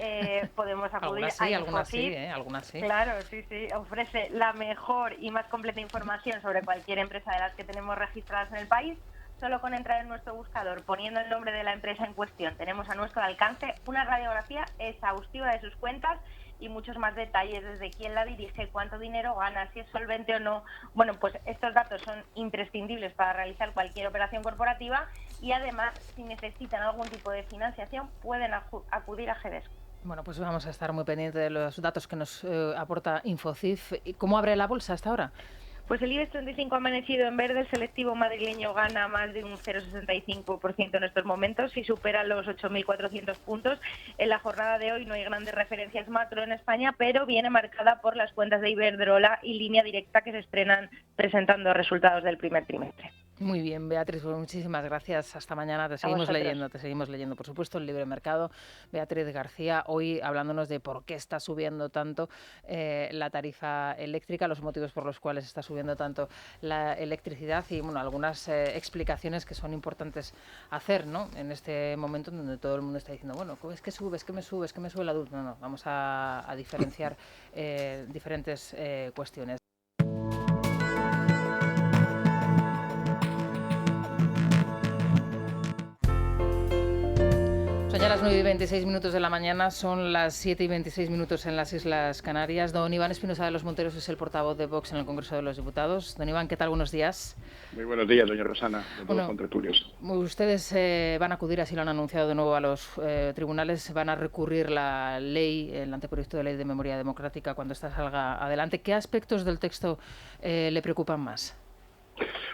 podemos acudir a Infocit. Algunas sí. Claro, sí, ofrece la mejor y más completa información sobre cualquier empresa de las que tenemos registradas en el país. Solo con entrar en nuestro buscador, poniendo el nombre de la empresa en cuestión, tenemos a nuestro alcance una radiografía exhaustiva de sus cuentas y muchos más detalles, desde quién la dirige, cuánto dinero gana, si es solvente o no. Bueno, pues estos datos son imprescindibles para realizar cualquier operación corporativa y además, si necesitan algún tipo de financiación, pueden acudir a GEDES. Bueno, pues vamos a estar muy pendientes de los datos que nos aporta Infocif. ¿Cómo abre la bolsa hasta ahora? Pues el IBEX 35 ha amanecido en verde, el selectivo madrileño gana más de un 0,65% en estos momentos y supera los 8.400 puntos. En la jornada de hoy no hay grandes referencias macro en España, pero viene marcada por las cuentas de Iberdrola y Línea Directa que se estrenan presentando resultados del primer trimestre. Muy bien, Beatriz, pues muchísimas gracias. Hasta mañana. Te seguimos leyendo, por supuesto, el Libre Mercado. Beatriz García, hoy hablándonos de por qué está subiendo tanto la tarifa eléctrica, los motivos por los cuales está subiendo tanto la electricidad y bueno, algunas explicaciones que son importantes hacer, ¿no? En este momento en donde todo el mundo está diciendo, bueno, es que sube, es que me sube la luz. No, vamos a diferenciar diferentes cuestiones. Son ya las 9:26 de la mañana, son las 7:26 en las Islas Canarias. Don Iván Espinosa de los Monteros es el portavoz de Vox en el Congreso de los Diputados. Don Iván, ¿qué tal? Buenos días. Muy buenos días, doña Rosana, de todos los contertulios. Ustedes van a acudir, así lo han anunciado de nuevo, a los tribunales, van a recurrir la ley, el anteproyecto de ley de memoria democrática cuando esta salga adelante. ¿Qué aspectos del texto le preocupan más?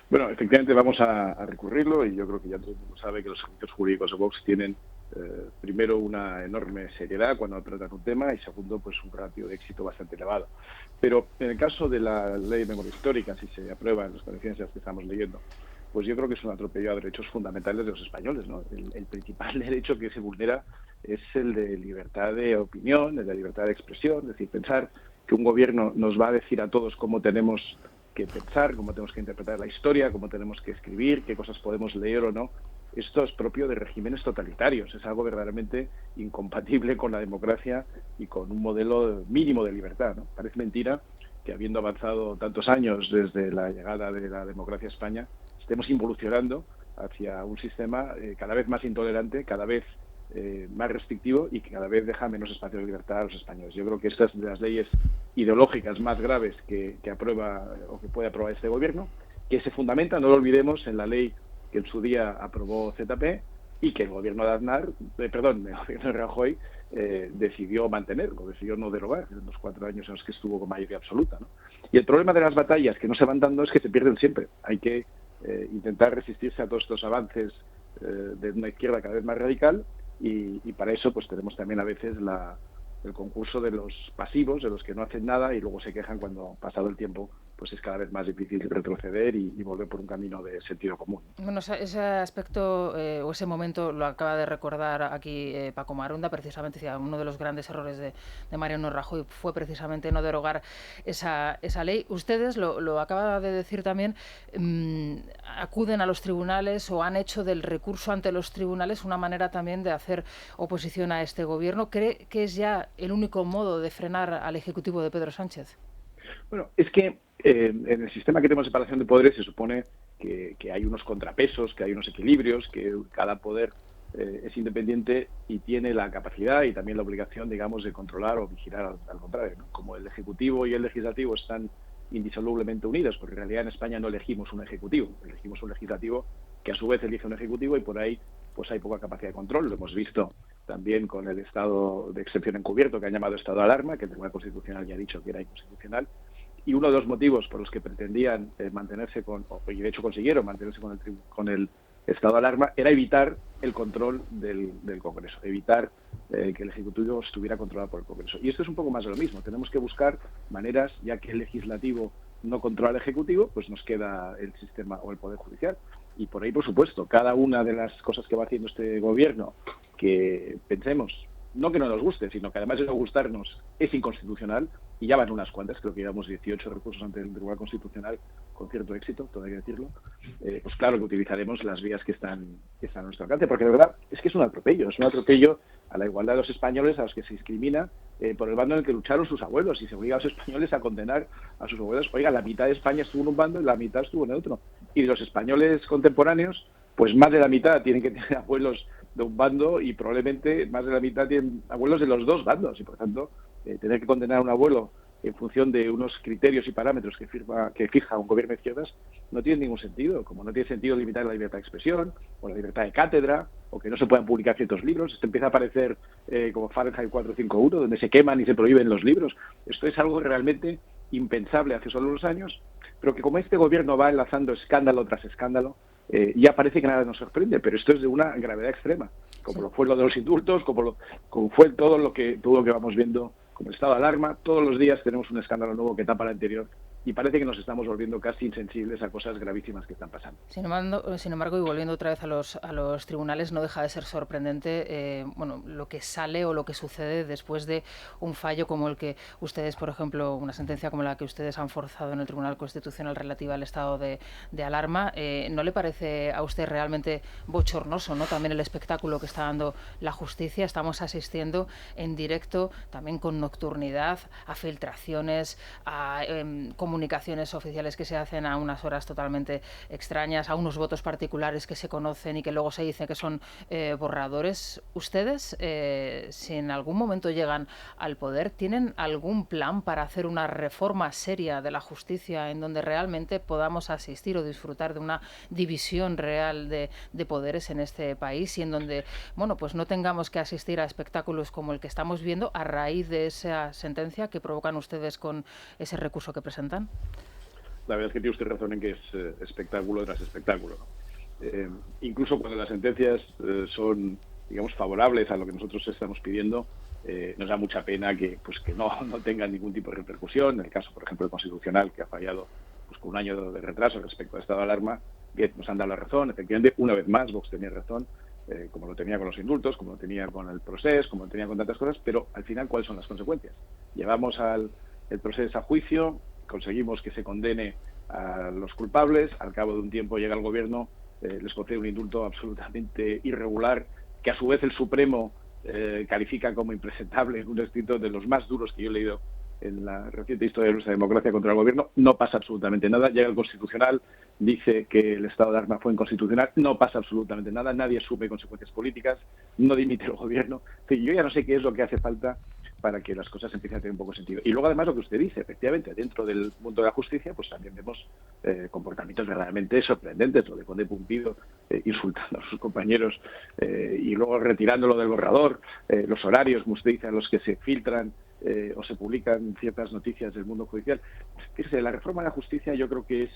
Bueno, efectivamente vamos a recurrirlo y yo creo que ya todo el mundo sabe que los servicios jurídicos de Vox tienen primero una enorme seriedad cuando tratan un tema y segundo pues un ratio de éxito bastante elevado. Pero en el caso de la ley de memoria histórica, si se aprueba en las conferencias que estamos leyendo, pues yo creo que es un atropello a derechos fundamentales de los españoles, ¿no? El principal derecho que se vulnera es el de libertad de opinión, el de libertad de expresión, es decir, pensar que un gobierno nos va a decir a todos cómo tenemos que pensar, cómo tenemos que interpretar la historia, cómo tenemos que escribir, qué cosas podemos leer o no. Esto es propio de regímenes totalitarios, es algo verdaderamente incompatible con la democracia y con un modelo mínimo de libertad, ¿no? Parece mentira que habiendo avanzado tantos años desde la llegada de la democracia a España, estemos involucionando hacia un sistema cada vez más intolerante, cada vez más restrictivo y que cada vez deja menos espacio de libertad a los españoles. Yo creo que estas de las leyes ideológicas más graves que aprueba o que puede aprobar este gobierno, que se fundamenta, no lo olvidemos, en la ley que en su día aprobó ZP y que el gobierno de el gobierno de Rajoy decidió mantener, o decidió no derogar en los 4 años en los que estuvo con mayoría absoluta, ¿no? Y el problema de las batallas que no se van dando es que se pierden siempre. Hay que intentar resistirse a todos estos avances de una izquierda cada vez más radical y para eso pues tenemos también a veces el concurso de los pasivos, de los que no hacen nada y luego se quejan cuando, pasado el tiempo, pues es cada vez más difícil retroceder y volver por un camino de sentido común. Bueno, ese aspecto o ese momento lo acaba de recordar aquí Paco Maronda, precisamente uno de los grandes errores de Mariano Rajoy fue precisamente no derogar esa ley. Ustedes, lo acaba de decir también, acuden a los tribunales o han hecho del recurso ante los tribunales una manera también de hacer oposición a este gobierno. ¿Cree que es ya el único modo de frenar al Ejecutivo de Pedro Sánchez? Bueno, es que en el sistema que tenemos de separación de poderes se supone que hay unos contrapesos, que hay unos equilibrios, que cada poder es independiente y tiene la capacidad y también la obligación, digamos, de controlar o vigilar al contrario, ¿no? Como el Ejecutivo y el Legislativo están indisolublemente unidos, porque en realidad en España no elegimos un Ejecutivo, elegimos un Legislativo que a su vez elige un Ejecutivo y por ahí pues hay poca capacidad de control. Lo hemos visto también con el estado de excepción encubierto que han llamado estado de alarma, que el Tribunal Constitucional ya ha dicho que era inconstitucional. Y uno de los motivos por los que pretendían mantenerse y de hecho consiguieron mantenerse con el estado de alarma, era evitar el control del Congreso, evitar que el Ejecutivo estuviera controlado por el Congreso. Y esto es un poco más de lo mismo. Tenemos que buscar maneras, ya que el Legislativo no controla al Ejecutivo, pues nos queda el sistema o el Poder Judicial. Y por ahí, por supuesto, cada una de las cosas que va haciendo este Gobierno, que pensemos, no que no nos guste, sino que además de no gustarnos, es inconstitucional, y ya van unas cuantas, creo que llevamos 18 recursos ante el Tribunal Constitucional, con cierto éxito, todo hay que decirlo, pues claro que utilizaremos las vías que están a nuestro alcance, porque de verdad es que es un atropello a la igualdad de los españoles, a los que se discrimina por el bando en el que lucharon sus abuelos, y se obliga a los españoles a condenar a sus abuelos. Oiga, la mitad de España estuvo en un bando y la mitad estuvo en el otro. Y de los españoles contemporáneos, pues más de la mitad tienen que tener abuelos de un bando y probablemente más de la mitad tienen abuelos de los dos bandos, y por tanto tener que condenar a un abuelo en función de unos criterios y parámetros que fija un gobierno de izquierdas no tiene ningún sentido, como no tiene sentido limitar la libertad de expresión o la libertad de cátedra, o que no se puedan publicar ciertos libros. Esto empieza a aparecer como Fahrenheit 451, donde se queman y se prohíben los libros. Esto es algo realmente impensable hace solo unos años, pero que como este gobierno va enlazando escándalo tras escándalo, ya parece que nada nos sorprende, pero esto es de una gravedad extrema, como lo fue lo de los indultos, como fue todo lo que vamos viendo como el estado de alarma. Todos los días tenemos un escándalo nuevo que tapa el anterior, y parece que nos estamos volviendo casi insensibles a cosas gravísimas que están pasando. Sin embargo, y volviendo otra vez a los tribunales, no deja de ser sorprendente lo que sale o lo que sucede después de un fallo como el que ustedes, por ejemplo, una sentencia como la que ustedes han forzado en el Tribunal Constitucional relativa al estado de alarma. ¿No le parece a usted realmente bochornoso, ¿no?, también el espectáculo que está dando la justicia? Estamos asistiendo en directo, también con nocturnidad, a filtraciones, a comunicaciones oficiales que se hacen a unas horas totalmente extrañas, a unos votos particulares que se conocen y que luego se dice que son borradores. ¿Ustedes, si en algún momento llegan al poder, tienen algún plan para hacer una reforma seria de la justicia en donde realmente podamos asistir o disfrutar de una división real de poderes en este país, y en donde pues no tengamos que asistir a espectáculos como el que estamos viendo a raíz de esa sentencia que provocan ustedes con ese recurso que presentan? La verdad es que tiene usted razón en que es espectáculo tras espectáculo, ¿no? Incluso cuando las sentencias son, digamos, favorables a lo que nosotros estamos pidiendo, nos da mucha pena que no tengan ningún tipo de repercusión. En el caso, por ejemplo, del Constitucional, que ha fallado con un año de retraso respecto al estado de alarma, bien, nos han dado la razón. Efectivamente, una vez más, Vox tenía razón, como lo tenía con los indultos, como lo tenía con el proceso, como lo tenía con tantas cosas, pero al final, ¿cuáles son las consecuencias? Llevamos el proceso a juicio, conseguimos que se condene a los culpables, al cabo de un tiempo llega el gobierno, les concede un indulto absolutamente irregular, que a su vez el Supremo califica como impresentable, en un escrito de los más duros que yo he leído en la reciente historia de nuestra democracia contra el gobierno. No pasa absolutamente nada. Llega el Constitucional, dice que el estado de alarma fue inconstitucional, no pasa absolutamente nada, nadie asume consecuencias políticas, no dimite el gobierno. Yo ya no sé qué es lo que hace falta para que las cosas empiecen a tener un poco de sentido. Y luego, además, lo que usted dice, efectivamente, dentro del mundo de la justicia, pues también vemos comportamientos verdaderamente sorprendentes, lo de Conde Pumpido insultando a sus compañeros y luego retirándolo del borrador, los horarios, como usted dice, a los que se filtran o se publican ciertas noticias del mundo judicial. Fíjese, la reforma de la justicia yo creo que es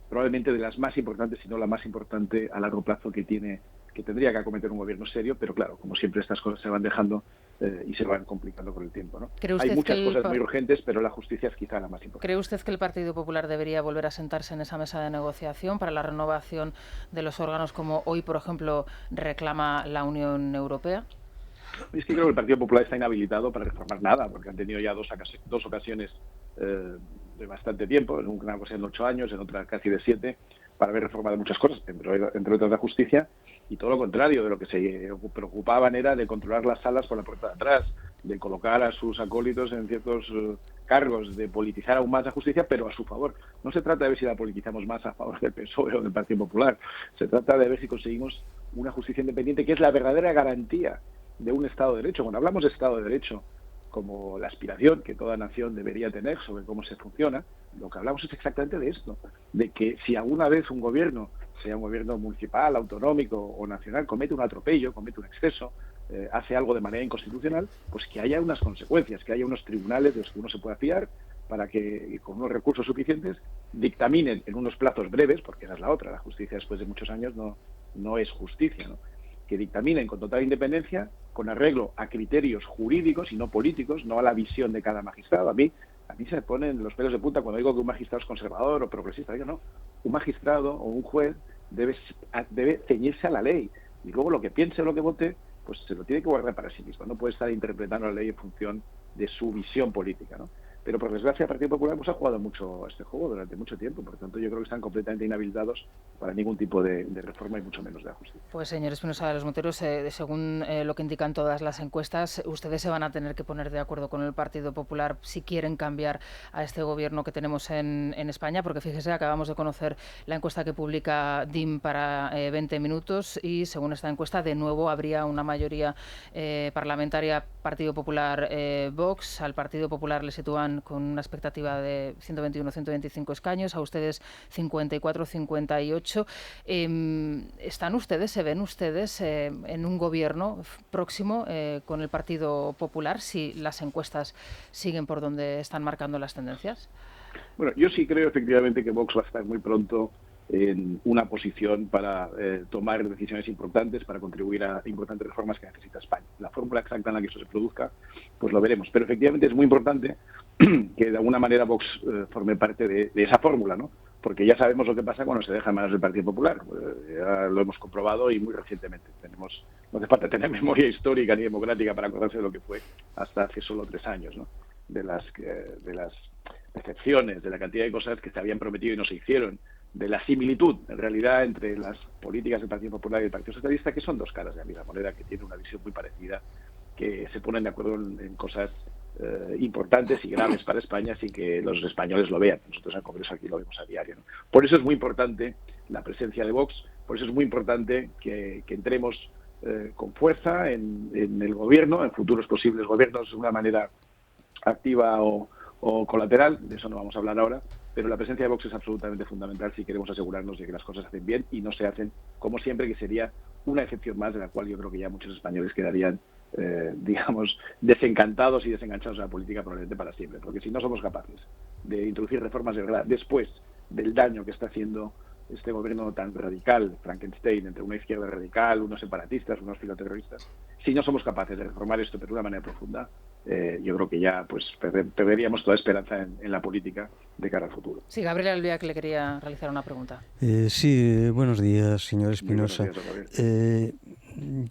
probablemente de las más importantes, si no la más importante a largo plazo que tendría que acometer un gobierno serio, pero claro, como siempre estas cosas se van dejando y se van complicando con el tiempo, ¿no? Hay muchas cosas muy urgentes, pero la justicia es quizá la más importante. ¿Cree usted que el Partido Popular debería volver a sentarse en esa mesa de negociación para la renovación de los órganos, como hoy, por ejemplo, reclama la Unión Europea? Es que creo que el Partido Popular está inhabilitado para reformar nada, porque han tenido ya dos ocasiones de bastante tiempo, en una ocasión de 8 años, en otra casi de 7, para haber reformado muchas cosas, entre otras la justicia, y todo lo contrario, de lo que se preocupaban era de controlar las salas por la puerta de atrás, de colocar a sus acólitos en ciertos cargos, de politizar aún más la justicia, pero a su favor. No se trata de ver si la politizamos más a favor del PSOE o del Partido Popular, se trata de ver si conseguimos una justicia independiente, que es la verdadera garantía de un Estado de Derecho. Cuando hablamos de Estado de Derecho como la aspiración que toda nación debería tener sobre cómo se funciona, lo que hablamos es exactamente de esto, de que si alguna vez un gobierno sea un gobierno municipal, autonómico o nacional, comete un atropello, comete un exceso, hace algo de manera inconstitucional, pues que haya unas consecuencias, que haya unos tribunales de los que uno se pueda fiar, para que con unos recursos suficientes dictaminen en unos plazos breves, porque esa es la otra, la justicia después de muchos años no es justicia, ¿no? Que dictaminen con total independencia, con arreglo a criterios jurídicos y no políticos, no a la visión de cada magistrado. A mí se me ponen los pelos de punta cuando digo que un magistrado es conservador o progresista. Digo, no, un magistrado o un juez debe ceñirse a la ley, y luego lo que piense o lo que vote, pues se lo tiene que guardar para sí mismo. No puede estar interpretando la ley en función de su visión política, ¿no? Pero por desgracia el Partido Popular pues ha jugado mucho este juego durante mucho tiempo, por lo tanto yo creo que están completamente inhabilitados para ningún tipo de reforma y mucho menos de la justicia. Pues señor Espinosa de los Monteros, según lo que indican todas las encuestas, ustedes se van a tener que poner de acuerdo con el Partido Popular si quieren cambiar a este gobierno que tenemos en España, porque fíjese, acabamos de conocer la encuesta que publica DIM para 20 minutos y según esta encuesta de nuevo habría una mayoría parlamentaria Partido Popular Vox. Al Partido Popular le sitúan con una expectativa de 121-125 escaños, a ustedes 54-58. ¿Están ustedes, se ven ustedes en un gobierno próximo con el Partido Popular si las encuestas siguen por donde están marcando las tendencias? Bueno, yo sí creo efectivamente que Vox va a estar muy pronto en una posición para tomar decisiones importantes, para contribuir a importantes reformas que necesita España. La fórmula exacta en la que eso se produzca, pues lo veremos. Pero efectivamente es muy importante que de alguna manera Vox forme parte de esa fórmula, ¿no? Porque ya sabemos lo que pasa cuando se deja en manos del Partido Popular. Ya lo hemos comprobado y muy recientemente. No hace falta tener memoria histórica ni democrática para acordarse de lo que fue hasta hace solo 3 años, ¿no? De las excepciones, de la cantidad de cosas que se habían prometido y no se hicieron, de la similitud, en realidad, entre las políticas del Partido Popular y el Partido Socialista, que son dos caras de la misma moneda, que tienen una visión muy parecida, que se ponen de acuerdo en cosas importantes y graves para España sin que los españoles lo vean. Nosotros en el Congreso aquí lo vemos a diario, ¿no? Por eso es muy importante la presencia de Vox, por eso es muy importante que entremos con fuerza en el gobierno, en futuros posibles gobiernos, de una manera activa o colateral, de eso no vamos a hablar ahora, pero la presencia de Vox es absolutamente fundamental si queremos asegurarnos de que las cosas se hacen bien y no se hacen como siempre, que sería una excepción más de la cual yo creo que ya muchos españoles quedarían, digamos, desencantados y desenganchados de la política probablemente para siempre, porque si no somos capaces de introducir reformas de verdad después del daño que está haciendo este gobierno tan radical, Frankenstein, entre una izquierda radical, unos separatistas, unos filoterroristas, si no somos capaces de reformar esto de una manera profunda, yo creo que ya pues perderíamos toda esperanza en la política de cara al futuro. Sí, Gabriel Albiac le quería realizar una pregunta. Sí, buenos días, señor Espinosa.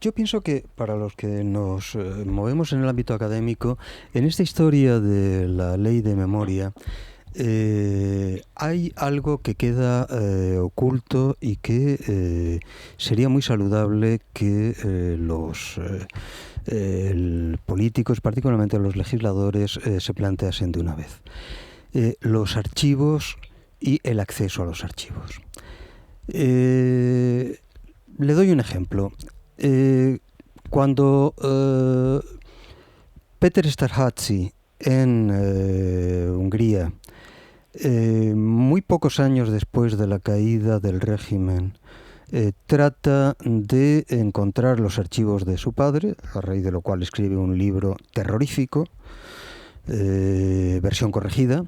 Yo pienso que para los que nos movemos en el ámbito académico, en esta historia de la ley de memoria, hay algo que queda oculto y que sería muy saludable que los políticos, particularmente los legisladores, se planteasen de una vez. Los archivos y el acceso a los archivos. Le doy un ejemplo. Cuando Péter Esterházy en Hungría, muy pocos años después de la caída del régimen, trata de encontrar los archivos de su padre, a raíz de lo cual escribe un libro terrorífico, versión corregida.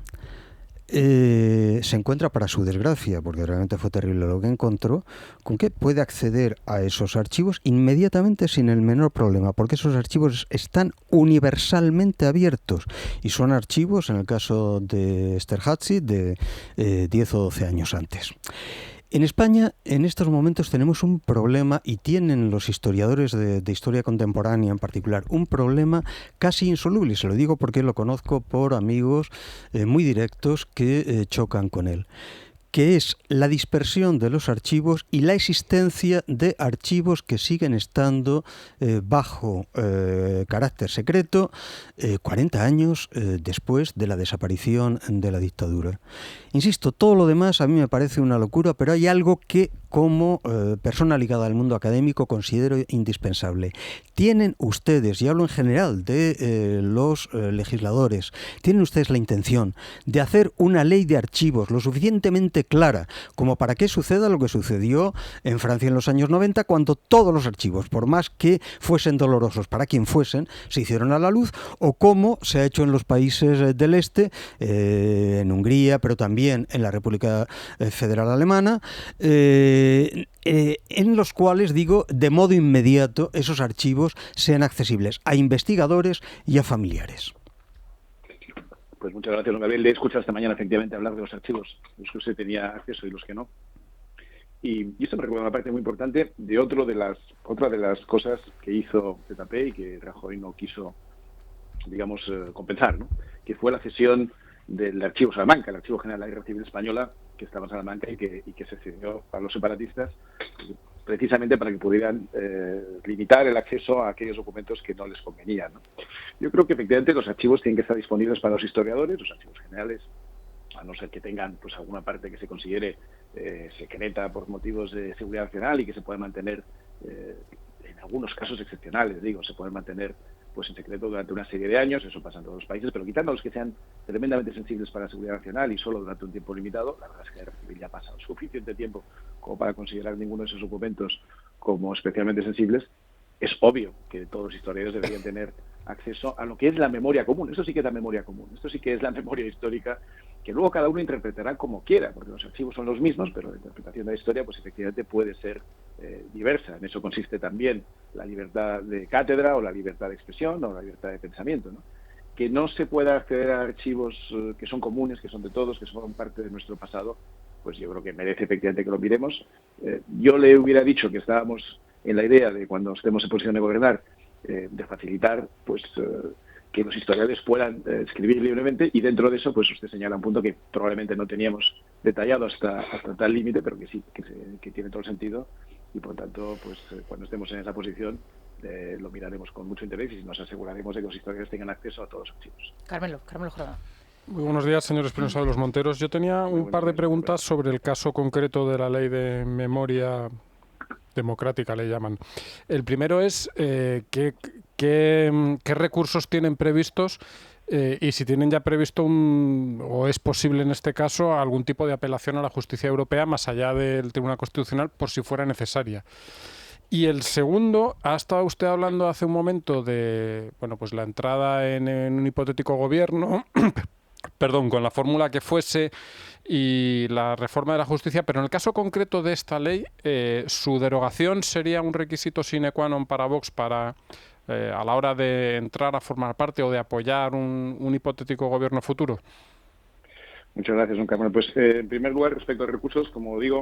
Se encuentra, para su desgracia, porque realmente fue terrible lo que encontró, con que puede acceder a esos archivos inmediatamente sin el menor problema, porque esos archivos están universalmente abiertos y son archivos, en el caso de Esterházy, de 10 o 12 años antes. En España, en estos momentos, tenemos un problema, y tienen los historiadores de historia contemporánea en particular, un problema casi insoluble, y se lo digo porque lo conozco por amigos muy directos que chocan con él, que es la dispersión de los archivos y la existencia de archivos que siguen estando bajo carácter secreto 40 años después de la desaparición de la dictadura. Insisto, todo lo demás a mí me parece una locura, pero hay algo que como persona ligada al mundo académico, considero indispensable. ¿Tienen ustedes, y hablo en general de los legisladores, tienen ustedes la intención de hacer una ley de archivos lo suficientemente clara como para que suceda lo que sucedió en Francia en los años 90, cuando todos los archivos, por más que fuesen dolorosos para quien fuesen, se hicieron a la luz, o como se ha hecho en los países del este, en Hungría, pero también en la República Federal Alemana, en los cuales, digo, de modo inmediato esos archivos sean accesibles a investigadores y a familiares? Pues muchas gracias, don Gabriel. Le he escuchado esta mañana efectivamente hablar de los archivos, los que usted tenía acceso y los que no. Y esto me recuerda una parte muy importante de otra de las cosas que hizo ZP y que Rajoy no quiso, digamos, compensar, ¿no? Que fue la cesión del archivo Salamanca, el Archivo General de la Guerra Civil Española, que estaba en Salamanca y que se cedió a los separatistas, precisamente para que pudieran limitar el acceso a aquellos documentos que no les convenían, ¿no? Yo creo que efectivamente los archivos tienen que estar disponibles para los historiadores, los archivos generales, a no ser que tengan pues alguna parte que se considere secreta por motivos de seguridad nacional y que se pueda mantener, en algunos casos excepcionales, se pueden mantener pues en secreto durante una serie de años, eso pasa en todos los países, pero quitando los que sean tremendamente sensibles para la seguridad nacional y solo durante un tiempo limitado, la verdad es que la Guerra Civil ya ha pasado suficiente tiempo como para considerar ninguno de esos documentos como especialmente sensibles. Es obvio que todos los historiadores deberían tener acceso a lo que es la memoria común. Esto sí que es la memoria común, esto sí que es la memoria histórica, que luego cada uno interpretará como quiera, porque los archivos son los mismos, pero la interpretación de la historia pues efectivamente puede ser diversa. En eso consiste también la libertad de cátedra o la libertad de expresión o la libertad de pensamiento, ¿no? Que no se pueda acceder a archivos que son comunes, que son de todos, que son parte de nuestro pasado, pues yo creo que merece efectivamente que lo miremos. Yo le hubiera dicho que estábamos en la idea de, cuando estemos en posición de gobernar, de facilitar pues que los historiadores puedan escribir libremente, y dentro de eso pues usted señala un punto que probablemente no teníamos detallado hasta tal límite, pero que sí, que tiene todo el sentido, y por tanto pues cuando estemos en esa posición lo miraremos con mucho interés y nos aseguraremos de que los historiadores tengan acceso a todos los archivos. Carmelo Jordán. Muy buenos días, señor Espinosa de los Monteros. Yo tenía un par de preguntas sobre el caso concreto de la ley de memoria democrática, le llaman. El primero es ¿qué recursos tienen previstos y si tienen ya previsto o es posible en este caso algún tipo de apelación a la justicia europea más allá del Tribunal Constitucional por si fuera necesaria. Y el segundo, ha estado usted hablando hace un momento de pues la entrada en un hipotético gobierno perdón, con la fórmula que fuese y la reforma de la justicia, pero en el caso concreto de esta ley, ¿su derogación sería un requisito sine qua non para Vox para a la hora de entrar a formar parte o de apoyar un hipotético gobierno futuro? Muchas gracias, don Carmen. Pues en primer lugar, respecto a recursos, como digo,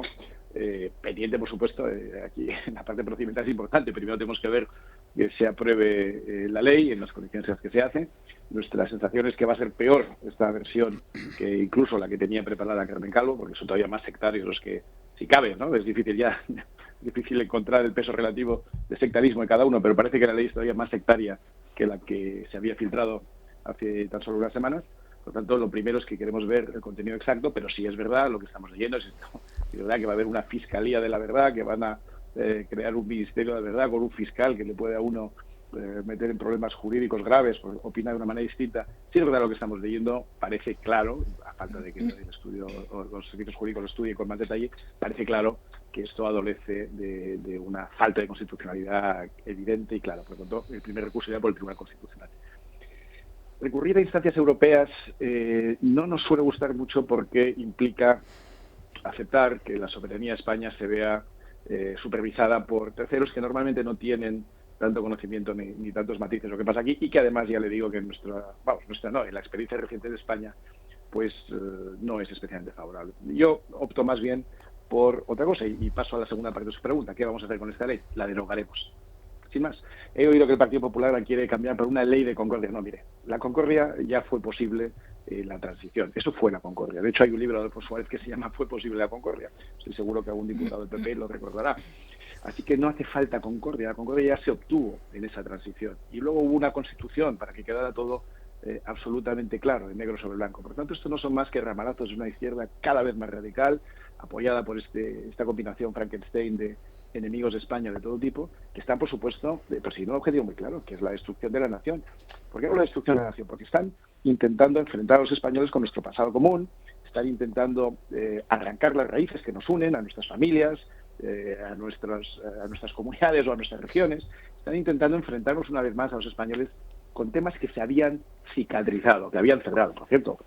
pendiente, por supuesto, aquí en la parte procedimental es importante. Primero tenemos que ver que se apruebe la ley en las condiciones en las que se hace. Nuestra sensación es que va a ser peor esta versión que incluso la que tenía preparada Carmen Calvo, porque son todavía más sectarios los que, si cabe, ¿no? Es difícil encontrar el peso relativo de sectarismo en cada uno, pero parece que la ley es todavía más sectaria que la que se había filtrado hace tan solo unas semanas. Por lo tanto, lo primero es que queremos ver el contenido exacto, pero sí es verdad, lo que estamos leyendo es verdad que va a haber una fiscalía de la verdad, que van a crear un ministerio de la verdad con un fiscal que le puede a uno meter en problemas jurídicos graves por opinar de una manera distinta. Sí es verdad lo que estamos leyendo, parece claro, a falta de que el estudio o los servicios jurídicos lo estudien con más detalle, parece claro que esto adolece de una falta de constitucionalidad evidente y clara. Por lo tanto, el primer recurso sería por el Tribunal Constitucional. Recurrir a instancias europeas no nos suele gustar mucho porque implica aceptar que la soberanía de España se vea supervisada por terceros que normalmente no tienen tanto conocimiento ni tantos matices de lo que pasa aquí, y que además ya le digo que en la experiencia reciente de España pues no es especialmente favorable. Yo opto más bien por otra cosa y paso a la segunda parte de su pregunta. ¿Qué vamos a hacer con esta ley? La derogaremos. Sin más, he oído que el Partido Popular la quiere cambiar por una ley de concordia. No, mire, la concordia ya fue posible en la transición. Eso fue la concordia. De hecho, hay un libro de Adolfo Suárez que se llama Fue posible la concordia. Estoy seguro que algún diputado del PP lo recordará. Así que no hace falta concordia. La concordia ya se obtuvo en esa transición. Y luego hubo una constitución para que quedara todo absolutamente claro, en negro sobre blanco. Por lo tanto, esto no son más que ramalazos de una izquierda cada vez más radical, apoyada por esta combinación Frankenstein de enemigos de España de todo tipo, que están, por supuesto, persiguiendo un objetivo muy claro, que es la destrucción de la nación. ¿Por qué no la destrucción de la nación? Porque están intentando enfrentar a los españoles con nuestro pasado común, están intentando arrancar las raíces que nos unen a nuestras familias, a nuestras comunidades o a nuestras regiones. Están intentando enfrentarnos una vez más a los españoles con temas que se habían cicatrizado, que habían cerrado. Por cierto,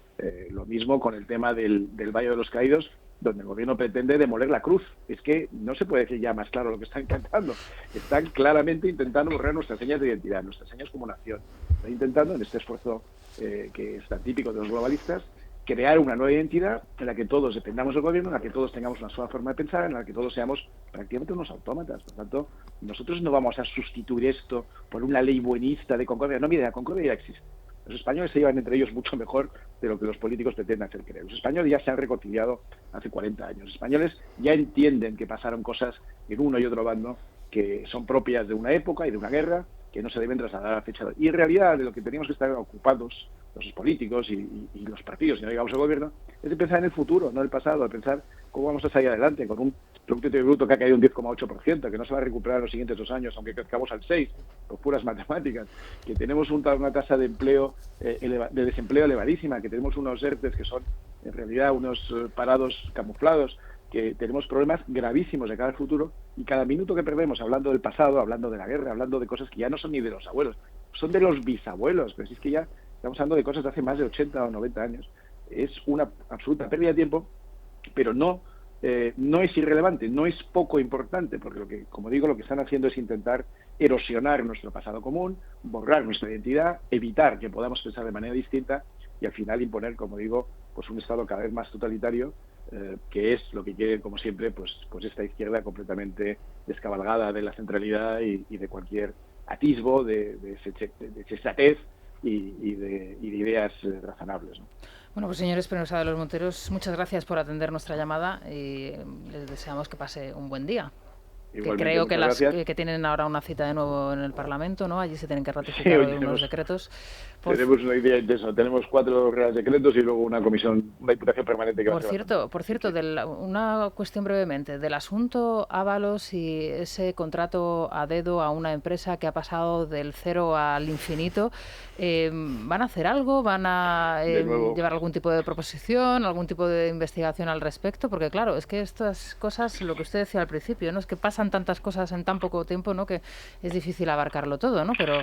lo mismo con el tema del Valle de los Caídos, donde el gobierno pretende demoler la cruz. Es que no se puede decir ya más claro lo que están intentando. Están claramente intentando borrar nuestras señas de identidad, nuestras señas como nación. Están intentando, en este esfuerzo que es tan típico de los globalistas, crear una nueva identidad en la que todos dependamos del gobierno, en la que todos tengamos una sola forma de pensar, en la que todos seamos prácticamente unos autómatas. Por tanto, nosotros no vamos a sustituir esto por una ley buenista de concordia. No, mire, la concordia ya existe. Los españoles se llevan entre ellos mucho mejor de lo que los políticos pretenden hacer creer. Los españoles ya se han reconciliado hace 40 años. Los españoles ya entienden que pasaron cosas en uno y otro bando que son propias de una época y de una guerra, que no se deben trasladar a la fecha de hoy. Y en realidad de lo que teníamos que estar ocupados los políticos y los partidos, si no digamos el gobierno, es de pensar en el futuro, no en el pasado, de pensar cómo vamos a salir adelante con un Producto Interior Bruto que ha caído un 10,8%, que no se va a recuperar en los siguientes 2 años, aunque crezcamos al 6%, por puras matemáticas, que tenemos una tasa de empleo de desempleo elevadísima, que tenemos unos ERTEs que son en realidad unos parados camuflados, que tenemos problemas gravísimos de cara al futuro, y cada minuto que perdemos hablando del pasado, hablando de la guerra, hablando de cosas que ya no son ni de los abuelos, son de los bisabuelos, pero si es que ya estamos hablando de cosas de hace más de 80 o 90 años, es una absoluta pérdida de tiempo, pero no es irrelevante, no es poco importante, porque como digo, lo que están haciendo es intentar erosionar nuestro pasado común, borrar nuestra identidad, evitar que podamos pensar de manera distinta y al final imponer, como digo, pues un Estado cada vez más totalitario, que es lo que quiere, como siempre, pues esta izquierda completamente descabalgada de la centralidad y de cualquier atisbo de sensatez y de ideas razonables, ¿no? Bueno, pues señor Espinosa de los Monteros, muchas gracias por atender nuestra llamada y les deseamos que pase un buen día. Igualmente, que creo que tienen ahora una cita de nuevo en el Parlamento, ¿no? Allí se tienen que ratificar unos decretos. Tenemos una idea intensa. Tenemos 4 reales decretos y luego una comisión, una diputación permanente que Por cierto, una cuestión brevemente. Del asunto Ábalos y ese contrato a dedo a una empresa que ha pasado del 0 al infinito, ¿van a hacer algo? ¿Van a llevar algún tipo de proposición, algún tipo de investigación al respecto? Porque claro, es que estas cosas, lo que usted decía al principio, ¿no? Es que pasan tantas cosas en tan poco tiempo, ¿no? Que es difícil abarcarlo todo, ¿no? Pero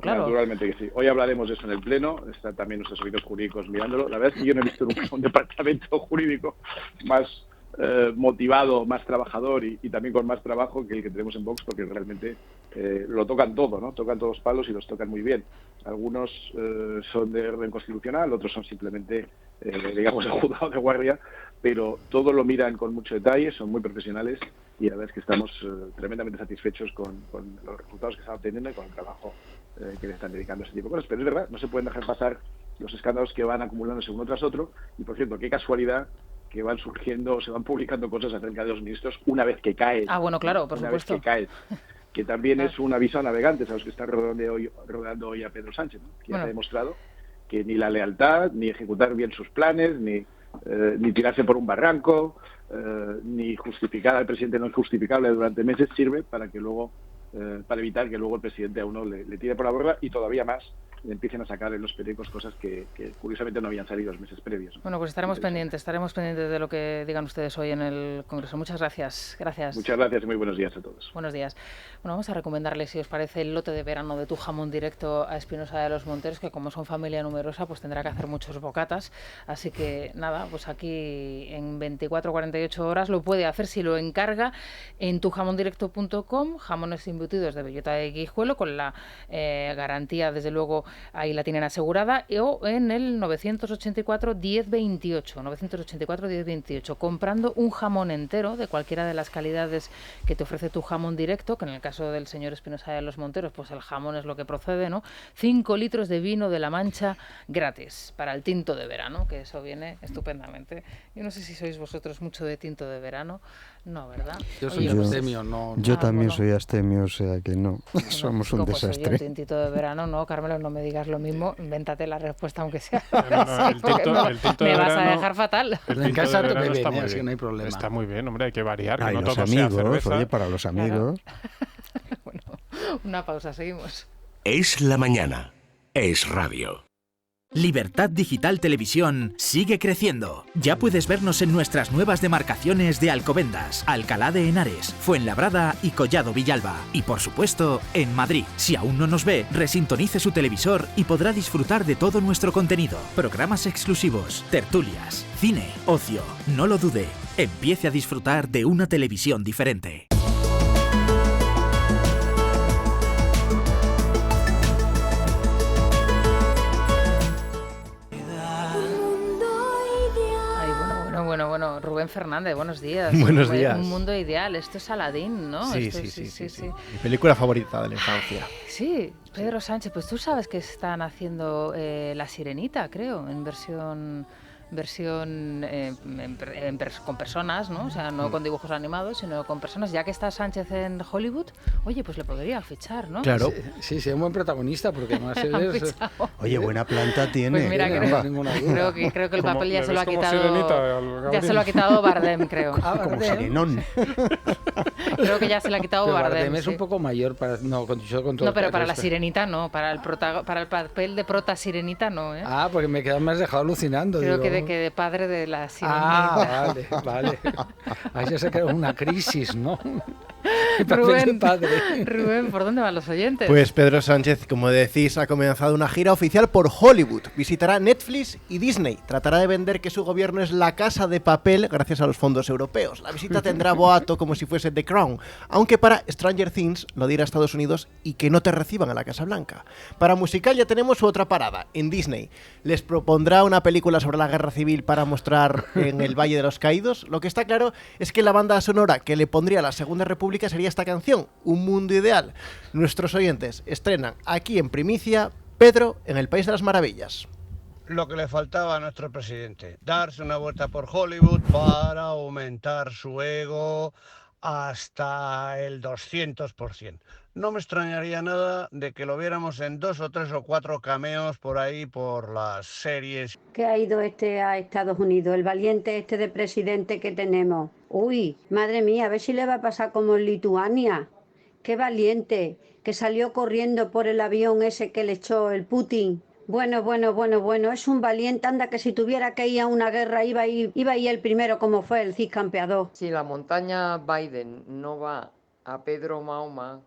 claro. Naturalmente que sí. Hoy hablaremos de eso en el Pleno. Están también nuestros servicios jurídicos mirándolo. La verdad es que yo no he visto nunca un departamento jurídico más motivado, más trabajador y también con más trabajo que el que tenemos en Vox, porque realmente lo tocan todo, ¿no? Tocan todos los palos y los tocan muy bien. Algunos son de orden constitucional, otros son simplemente, digamos, el juzgado de guardia, pero todos lo miran con mucho detalle, son muy profesionales y la verdad es que estamos tremendamente satisfechos con los resultados que están obteniendo y con el trabajo que le están dedicando a ese tipo de cosas. Pero es verdad, no se pueden dejar pasar los escándalos que van acumulándose uno tras otro y, por cierto, qué casualidad que van surgiendo, se van publicando cosas acerca de los ministros una vez que caen. Ah, bueno, claro, por supuesto. Una vez que caen. Que también es un aviso a navegantes, a los que están rodeando hoy a Pedro Sánchez, ¿no? Que ya ha demostrado que ni la lealtad, ni ejecutar bien sus planes, ni tirarse por un barranco, ni justificar al presidente no injustificable durante meses sirve para que luego para evitar que luego el presidente a uno le tire por la borda y todavía más le empiecen a sacar en los periódicos cosas que curiosamente no habían salido los meses previos. Bueno, pues estaremos pendientes de lo que digan ustedes hoy en el Congreso. Muchas gracias. Muchas gracias y muy buenos días a todos. Buenos días. Bueno, vamos a recomendarles, si os parece, el lote de verano de Tu Jamón Directo a Espinosa de los Monteros, que como son familia numerosa, pues tendrá que hacer muchos bocatas. Así que nada, pues aquí en 24-48 horas lo puede hacer si lo encarga en tujamondirecto.com, jamones embutidos de bellota de Guijuelo, con la garantía, desde luego, ahí la tienen asegurada, o en el 984-1028, comprando un jamón entero de cualquiera de las calidades que te ofrece Tu Jamón Directo, que en el caso del señor Espinosa de los Monteros, pues el jamón es lo que procede, ¿no? 5 litros de vino de La Mancha gratis para el tinto de verano, que eso viene estupendamente. Yo no sé si sois vosotros mucho de tinto de verano, no, ¿verdad? Yo soy abstemio, no. Yo también soy abstemio, o sea que no, somos un desastre. Yo, tintito de verano, no, Carmelo, no me me digas lo mismo, invéntate la respuesta aunque sea. El tinto me de vas a verano- dejar fatal. El En tinto casa de te verano beben, está muy así bien. no hay problema. Está muy bien, hombre, hay que variar, que Ay, no los todo sea amigos, cerveza. oye, para los amigos. Bueno, una pausa, seguimos. Es la mañana. Es radio. Libertad Digital Televisión sigue creciendo. Ya puedes vernos en nuestras nuevas demarcaciones de Alcobendas, Alcalá de Henares, Fuenlabrada y Collado Villalba. Y por supuesto, en Madrid. Si aún no nos ve, resintonice su televisor y podrá disfrutar de todo nuestro contenido. Programas exclusivos, tertulias, cine, ocio. No lo dude. Empiece a disfrutar de una televisión diferente. Bueno, Rubén Fernández, buenos días. Buenos días. Un mundo ideal, esto es Aladín, ¿no? Sí, Esto sí. Mi película favorita de la infancia. Sí, Pedro Sánchez, pues tú sabes que están haciendo La Sirenita, creo, en versión con personas, ¿no? O sea, no con dibujos animados, sino con personas. Ya que está Sánchez en Hollywood, oye, pues le podría fichar, ¿no? Claro. Sí, un buen protagonista, porque además es... Oye, buena planta tiene. Pues mira, creo que el papel ya se lo ha quitado. Ya se lo ha quitado Bardem, creo. Como Sirenón. Creo que ya se le ha quitado Pero Bardem. es un poco mayor para... No, con todo no, pero para la Sirenita no. Para el papel de prota Sirenita no, ¿eh? Ah, porque me me has dejado alucinando. Creo digo. que de padre de la Sirenita. Vale. Ahí ya se creó una crisis, ¿no? Rubén, ¿por dónde van los oyentes? Pues Pedro Sánchez, como decís, ha comenzado una gira oficial por Hollywood. Visitará Netflix y Disney. Tratará de vender que su gobierno es la casa de papel gracias a los fondos europeos. La visita tendrá boato como si fuese The Crown, aunque para Stranger Things lo dirá a Estados Unidos y que no te reciban a la Casa Blanca. Para musical ya tenemos su otra parada, en Disney. Les propondrá una película sobre la guerra civil para mostrar en el Valle de los Caídos. Lo que está claro es que la banda sonora que le pondría a la Segunda República sería esta canción, Un Mundo Ideal. Nuestros oyentes estrenan aquí en primicia Pedro en el País de las Maravillas. Lo que le faltaba a nuestro presidente, darse una vuelta por Hollywood para aumentar su ego hasta el 200%. No me extrañaría nada de que lo viéramos en 2 o 3 o 4 cameos por ahí, por las series. Que ha ido a Estados Unidos, el valiente de presidente que tenemos. Uy, madre mía, a ver si le va a pasar como en Lituania. Qué valiente, que salió corriendo por el avión ese que le echó el Putin. Bueno, es un valiente, anda que si tuviera que ir a una guerra iba a ir el primero como fue el Cid Campeador. Si la montaña Biden no va a Pedro Mahoma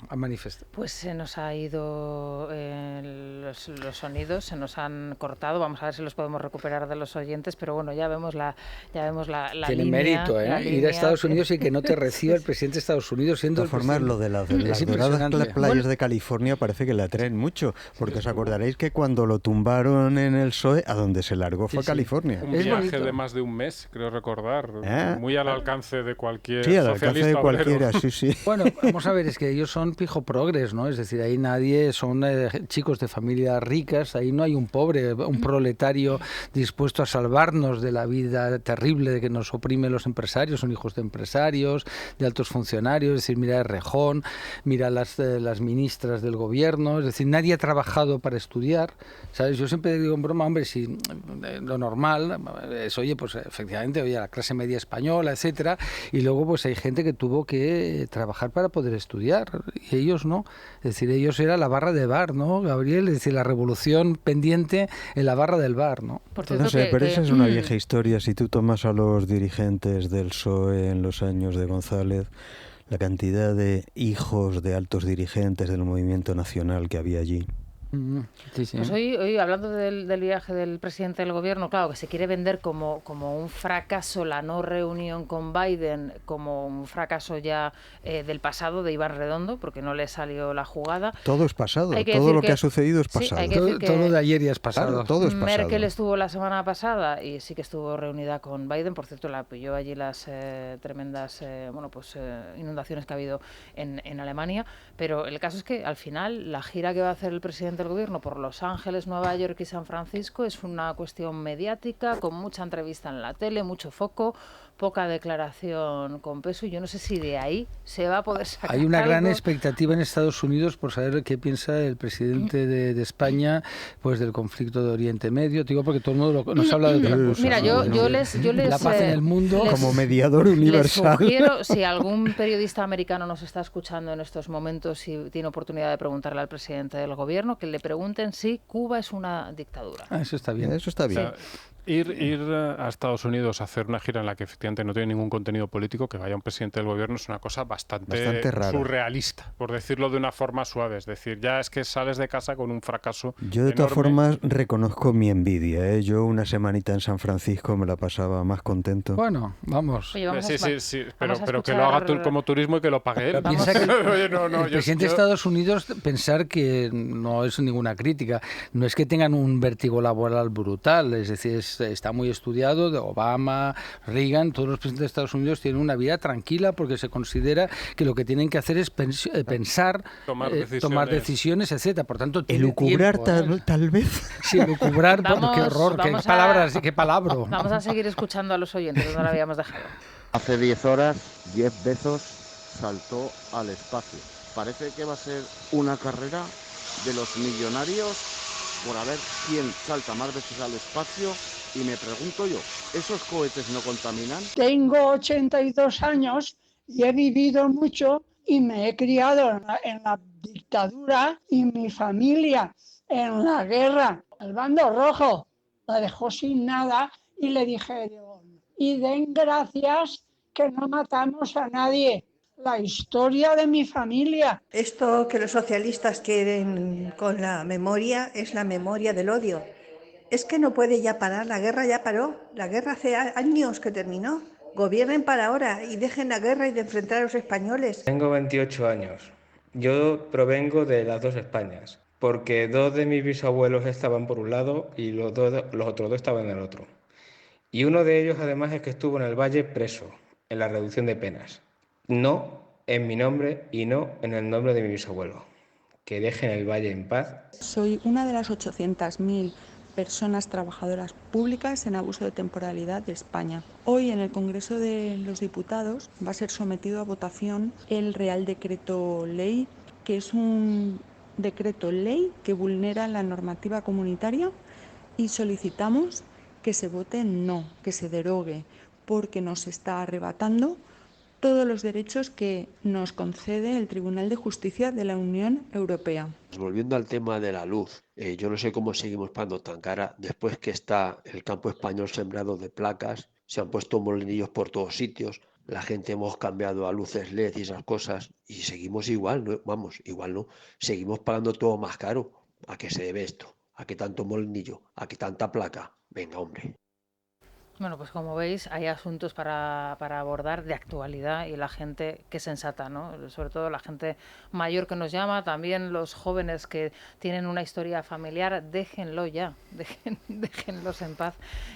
a manifestar. Pues se nos ha ido los sonidos, se nos han cortado. Vamos a ver si los podemos recuperar de los oyentes, pero bueno, ya vemos la Tiene línea, mérito, ¿eh? Ir a Estados Unidos y que no te reciba el presidente de Estados Unidos siendo De todas formas, lo de las doradas playas de California parece que le atraen mucho, porque os acordaréis que cuando lo tumbaron en el PSOE, a donde se largó fue a California. Un viaje de más de un mes, creo recordar, muy al alcance de cualquier al alcance de cualquiera, obrero. sí. Bueno, vamos a ver, es que ellos son pijo progres, ¿no? Es decir, ahí nadie, son chicos de familias ricas, ahí no hay un pobre, un proletario dispuesto a salvarnos de la vida terrible de que nos oprimen los empresarios, son hijos de empresarios, de altos funcionarios, es decir, mira Errejón, mira las ministras del gobierno, es decir, nadie ha trabajado para estudiar, ¿sabes? Yo siempre digo en broma, hombre, si lo normal es, oye, pues efectivamente, oye, la clase media española, etcétera, y luego pues hay gente que tuvo que trabajar para poder estudiar, y ellos no, es decir, ellos era la barra de bar, ¿no, Gabriel? Es decir, la revolución pendiente en la barra del bar, ¿no? No sé, pero esa es una vieja historia. Si tú tomas a los dirigentes del PSOE en los años de González, la cantidad de hijos de altos dirigentes del movimiento nacional que había allí. Sí, sí. Pues hoy hablando del viaje del presidente del gobierno, claro, que se quiere vender como un fracaso la no reunión con Biden, como un fracaso ya del pasado de Iván Redondo, porque no le salió la jugada. Todo es pasado, todo lo que ha sucedido es pasado. Sí, todo de ayer ya es pasado. Claro, todo es pasado. Merkel estuvo la semana pasada y sí que estuvo reunida con Biden, por cierto, la apoyó allí las tremendas inundaciones que ha habido en Alemania, pero el caso es que al final la gira que va a hacer el presidente del gobierno por Los Ángeles, Nueva York y San Francisco es una cuestión mediática, con mucha entrevista en la tele, mucho foco, poca declaración con peso, y yo no sé si de ahí se va a poder sacar Hay una gran algo. expectativa en Estados Unidos por saber qué piensa el presidente de España pues del conflicto de Oriente Medio. Te digo porque todo el mundo nos habla de otra cosa. Mira, yo les la paz en el mundo como mediador universal. Les sugiero, si algún periodista americano nos está escuchando en estos momentos y tiene oportunidad de preguntarle al presidente del gobierno, que le pregunten si Cuba es una dictadura. Eso está bien. Eso está bien. Sí. Ir a Estados Unidos a hacer una gira en la que efectivamente no tiene ningún contenido político, que vaya un presidente del gobierno, es una cosa bastante rara, surrealista, por decirlo de una forma suave. Es decir, ya es que sales de casa con un fracaso Yo de todas enorme. formas reconozco mi envidia, ¿eh? Yo una semanita en San Francisco me la pasaba más contento. Bueno, vamos. Oye, Sí, pero escuchar... que lo haga como turismo y que lo pague él. Piensa que Oye, el presidente de Estados Unidos, pensar que no es ninguna crítica, no es que tengan un vértigo laboral brutal, es decir, está muy estudiado, de Obama, Reagan, todos los presidentes de Estados Unidos tienen una vida tranquila porque se considera que lo que tienen que hacer es pensar, tomar decisiones, etcétera. Por tanto, elucubrar tal vez. Sí, elucubrar, qué horror, qué palabra. Vamos a seguir escuchando a los oyentes, donde lo habíamos dejado. Hace 10 horas, Jeff Bezos saltó al espacio. Parece que va a ser una carrera de los millonarios por a ver quién salta más veces al espacio. Y me pregunto yo, ¿esos cohetes no contaminan? Tengo 82 años y he vivido mucho y me he criado en la dictadura y mi familia en la guerra. El bando rojo la dejó sin nada y le dijeron, y den gracias que no matamos a nadie. La historia de mi familia. Esto que los socialistas quieren con la memoria es la memoria del odio. Es que no puede ya parar, la guerra ya paró, la guerra hace años que terminó. Gobiernen para ahora y dejen la guerra y de enfrentar a los españoles. Tengo 28 años. Yo provengo de las dos Españas, porque 2 de mis bisabuelos estaban por un lado y los otros 2 estaban en el otro. Y uno de ellos además es que estuvo en el Valle preso, en la reducción de penas. No en mi nombre y no en el nombre de mi bisabuelo. Que dejen el Valle en paz. Soy una de las 800.000 personas trabajadoras públicas en abuso de temporalidad de España. Hoy en el Congreso de los Diputados va a ser sometido a votación el Real Decreto Ley, que es un decreto ley que vulnera la normativa comunitaria, y solicitamos que se vote no, que se derogue, porque nos está arrebatando todos los derechos que nos concede el Tribunal de Justicia de la Unión Europea. Volviendo al tema de la luz, yo no sé cómo seguimos pagando tan cara después que está el campo español sembrado de placas, se han puesto molinillos por todos sitios, la gente hemos cambiado a luces LED y esas cosas y seguimos igual, ¿no? Vamos, igual no, seguimos pagando todo más caro. ¿A qué se debe esto? ¿A qué tanto molinillo? ¿A qué tanta placa? Venga, hombre. Bueno, pues como veis, hay asuntos para abordar de actualidad y la gente que sensata, ¿no? Sobre todo la gente mayor que nos llama, también los jóvenes que tienen una historia familiar, déjenlo ya, déjenlos en paz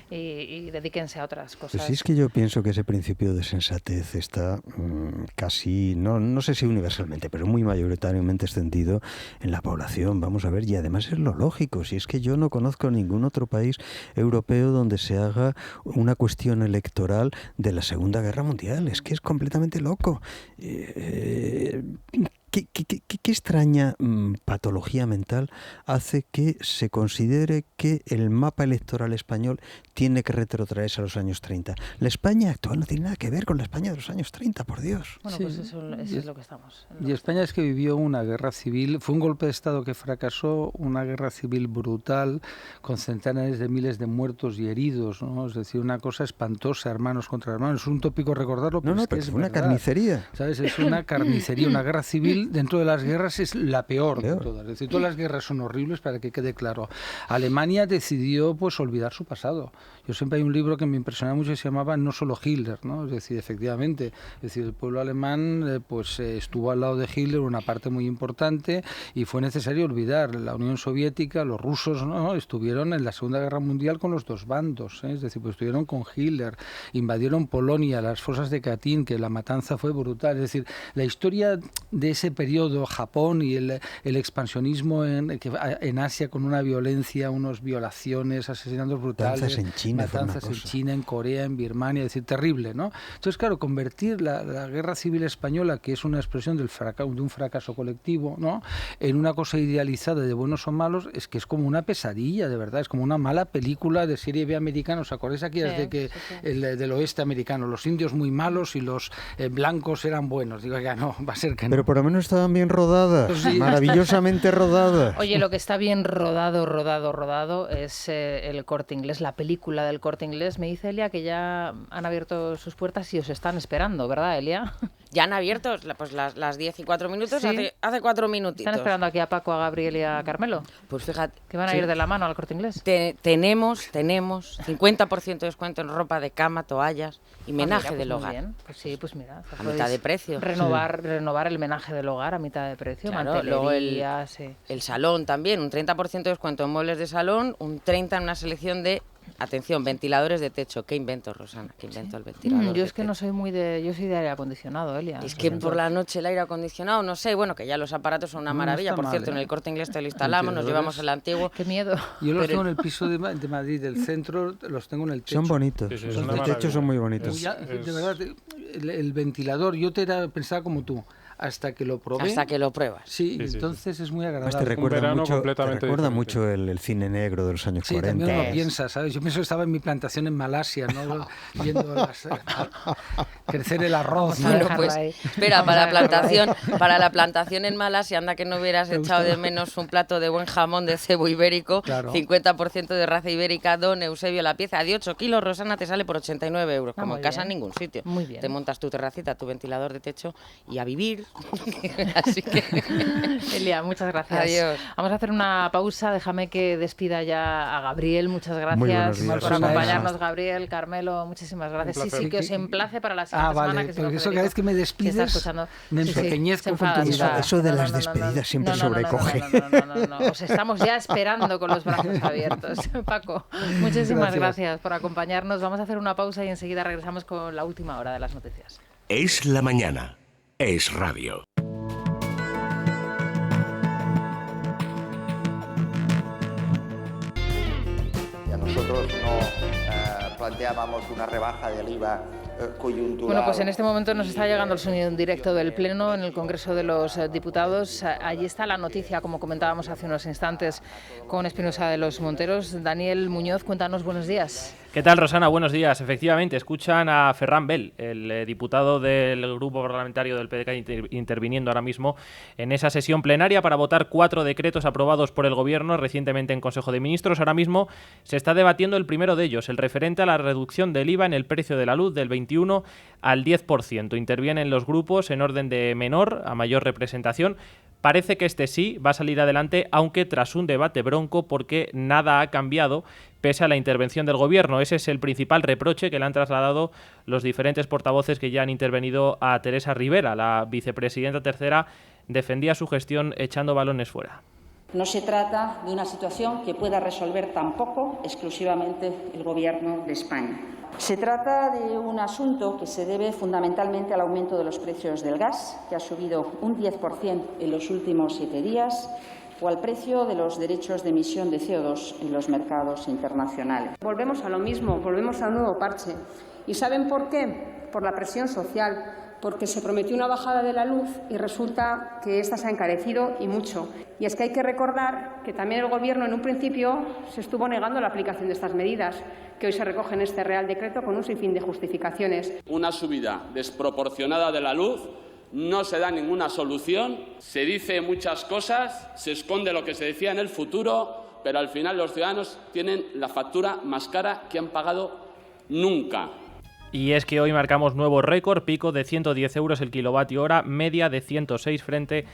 y dedíquense a otras cosas. Pues sí, es que yo pienso que ese principio de sensatez está casi, no sé si universalmente, pero muy mayoritariamente extendido en la población. Vamos a ver, y además es lo lógico, si es que yo no conozco ningún otro país europeo donde se haga una cuestión electoral de la Segunda Guerra Mundial. Es que es completamente loco. ¿Qué extraña patología mental hace que se considere que el mapa electoral español tiene que retrotraerse a los años 30? La España actual no tiene nada que ver con la España de los años 30, por Dios. Bueno, Sí. pues eso es lo que estamos. Y España es que vivió una guerra civil, fue un golpe de Estado que fracasó, una guerra civil brutal, con centenares de miles de muertos y heridos, ¿no? Es decir, una cosa espantosa, hermanos contra hermanos. Es un tópico recordarlo, pero No, es que pero es es una verdad. carnicería. ¿Sabes? Es una carnicería, una guerra civil dentro de las guerras es la peor de todas. Es decir, todas las guerras son horribles, para que quede claro. Alemania decidió pues olvidar su pasado. Yo siempre hay un libro que me impresiona mucho que se llamaba No solo Hitler, ¿no? Es decir, efectivamente, es decir, el pueblo alemán estuvo al lado de Hitler una parte muy importante y fue necesario olvidar. La Unión Soviética, los rusos, ¿no? Estuvieron en la Segunda Guerra Mundial con los dos bandos, ¿eh? Es decir, pues estuvieron con Hitler, invadieron Polonia, las fosas de Katyn, que la matanza fue brutal. Es decir, la historia de ese periodo, Japón y el expansionismo en Asia con una violencia, unas violaciones, asesinatos brutales, matanzas en China, matanzas en China, en Corea, en Birmania, es decir, terrible, ¿no? Entonces, claro, convertir la guerra civil española, que es una expresión de un fracaso colectivo, ¿no?, en una cosa idealizada de buenos o malos, es que es como una pesadilla, de verdad, es como una mala película de serie B americana. ¿Os acordáis aquí del oeste americano? Los indios muy malos y los blancos eran buenos. Digo, ya no, va a ser que no. Pero por lo menos estaban bien rodadas, Sí. maravillosamente rodadas. Oye, lo que está bien rodado es el Corte Inglés, la película del Corte Inglés. Me dice Elia que ya han abierto sus puertas y os están esperando, ¿verdad, Elia? Ya han abierto pues las 10 y 4 minutos, Sí. hace 4 minutitos. ¿Están esperando aquí a Paco, a Gabriel y a Carmelo? Pues fíjate. Que van a ir de la mano al Corte Inglés. Tenemos 50% de descuento en ropa de cama, toallas y menaje del hogar. Bien. Pues sí, pues mira. A mitad de precio. Renovar el menaje del hogar a mitad de precio. Claro, luego el salón también, un 30% de descuento en muebles de salón, un 30% en una selección de... Atención, ventiladores de techo. ¿Qué invento, Rosana? ¿Qué invento el ventilador? Yo es que no soy yo soy de aire acondicionado, Elia. Es que por la noche el aire acondicionado, no sé, bueno, que ya los aparatos son una maravilla. Por cierto, en el Corte Inglés te lo instalamos, nos llevamos el antiguo. Qué miedo. Yo los tengo en el piso de Madrid, del centro, los tengo en el techo. Son bonitos, los techos son muy bonitos. De verdad, el ventilador, yo pensaba como tú. Hasta que lo probé. Hasta que lo pruebas. Sí, entonces es muy agradable. Te recuerda mucho el cine negro de los años 40. Sí, también lo piensas, ¿sabes? Yo pienso que estaba en mi plantación en Malasia, ¿no? Viendo crecer el arroz. Bueno, pues, espera, para la plantación en Malasia, anda que no hubieras echado de menos un plato de buen jamón de cebo ibérico, claro. 50% de raza ibérica, Don Eusebio, la pieza de 8 kilos, Rosana, te sale por 89 euros, como en casa en ningún sitio. Muy bien. Te montas tu terracita, tu ventilador de techo y a vivir. Así que... Elia, muchas gracias. Adiós. Vamos a hacer una pausa. Déjame que despida ya a Gabriel. Muchas gracias por acompañarnos, Gabriel, Carmelo. Muchísimas gracias. Sí, que os emplace para la siguiente semana. Vale, porque eso cada vez que me despides me empequeñezco con tu vida. Eso de las despedidas siempre sobrecoge. No. Os estamos ya esperando con los brazos abiertos. Paco, muchísimas gracias por acompañarnos. Vamos a hacer una pausa y enseguida regresamos con la última hora de las noticias. Es la mañana. Es radio. Ya nosotros no planteábamos una rebaja del IVA coyuntural. Bueno, pues en este momento nos está llegando el sonido en directo del Pleno en el Congreso de los Diputados. Allí está la noticia, como comentábamos hace unos instantes con Espinosa de los Monteros. Daniel Muñoz, cuéntanos, buenos días. ¿Qué tal, Rosana? Buenos días. Efectivamente, escuchan a Ferran Bel, el diputado del grupo parlamentario del PDeCAT, interviniendo ahora mismo en esa sesión plenaria para votar 4 decretos aprobados por el Gobierno recientemente en Consejo de Ministros. Ahora mismo se está debatiendo el primero de ellos, el referente a la reducción del IVA en el precio de la luz del 21 al 10%. Intervienen los grupos en orden de menor a mayor representación. Parece que este sí va a salir adelante, aunque tras un debate bronco, porque nada ha cambiado pese a la intervención del Gobierno. Ese es el principal reproche que le han trasladado los diferentes portavoces que ya han intervenido a Teresa Rivera. La vicepresidenta tercera defendía su gestión echando balones fuera. No se trata de una situación que pueda resolver tampoco exclusivamente el Gobierno de España. Se trata de un asunto que se debe fundamentalmente al aumento de los precios del gas, que ha subido un 10% en los últimos 7 días, o al precio de los derechos de emisión de CO2 en los mercados internacionales. Volvemos a lo mismo, volvemos a un nuevo parche. ¿Y saben por qué? Por la presión social, porque se prometió una bajada de la luz y resulta que esta se ha encarecido y mucho. Y es que hay que recordar que también el Gobierno en un principio se estuvo negando la aplicación de estas medidas, que hoy se recogen en este Real Decreto con un sinfín de justificaciones. Una subida desproporcionada de la luz, no se da ninguna solución, se dice muchas cosas, se esconde lo que se decía en el futuro, pero al final los ciudadanos tienen la factura más cara que han pagado nunca. Y es que hoy marcamos nuevo récord, pico de 110 euros el kilovatio hora, media de 106 frente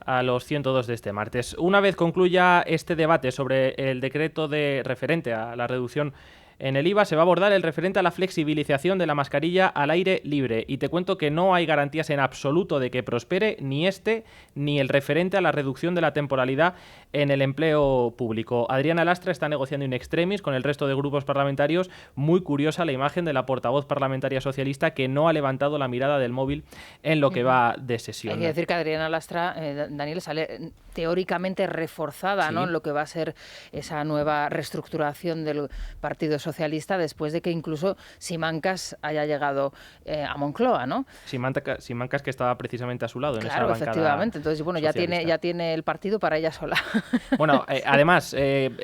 a los 102 de este martes. Una vez concluya este debate sobre el decreto referente a la reducción En el IVA se va a abordar el referente a la flexibilización de la mascarilla al aire libre. Y te cuento que no hay garantías en absoluto de que prospere ni este ni el referente a la reducción de la temporalidad en el empleo público. Adriana Lastra está negociando in extremis con el resto de grupos parlamentarios. Muy curiosa la imagen de la portavoz parlamentaria socialista que no ha levantado la mirada del móvil en lo que va de sesión. Hay que decir que Adriana Lastra, Daniel, sale teóricamente reforzada, ¿no?, en lo que va a ser esa nueva reestructuración del Partido Socialista después de que incluso Simancas haya llegado a Moncloa, ¿no? Simancas que estaba precisamente a su lado en esa bancada. Efectivamente. Entonces, bueno, ya tiene el partido para ella sola. Bueno, además,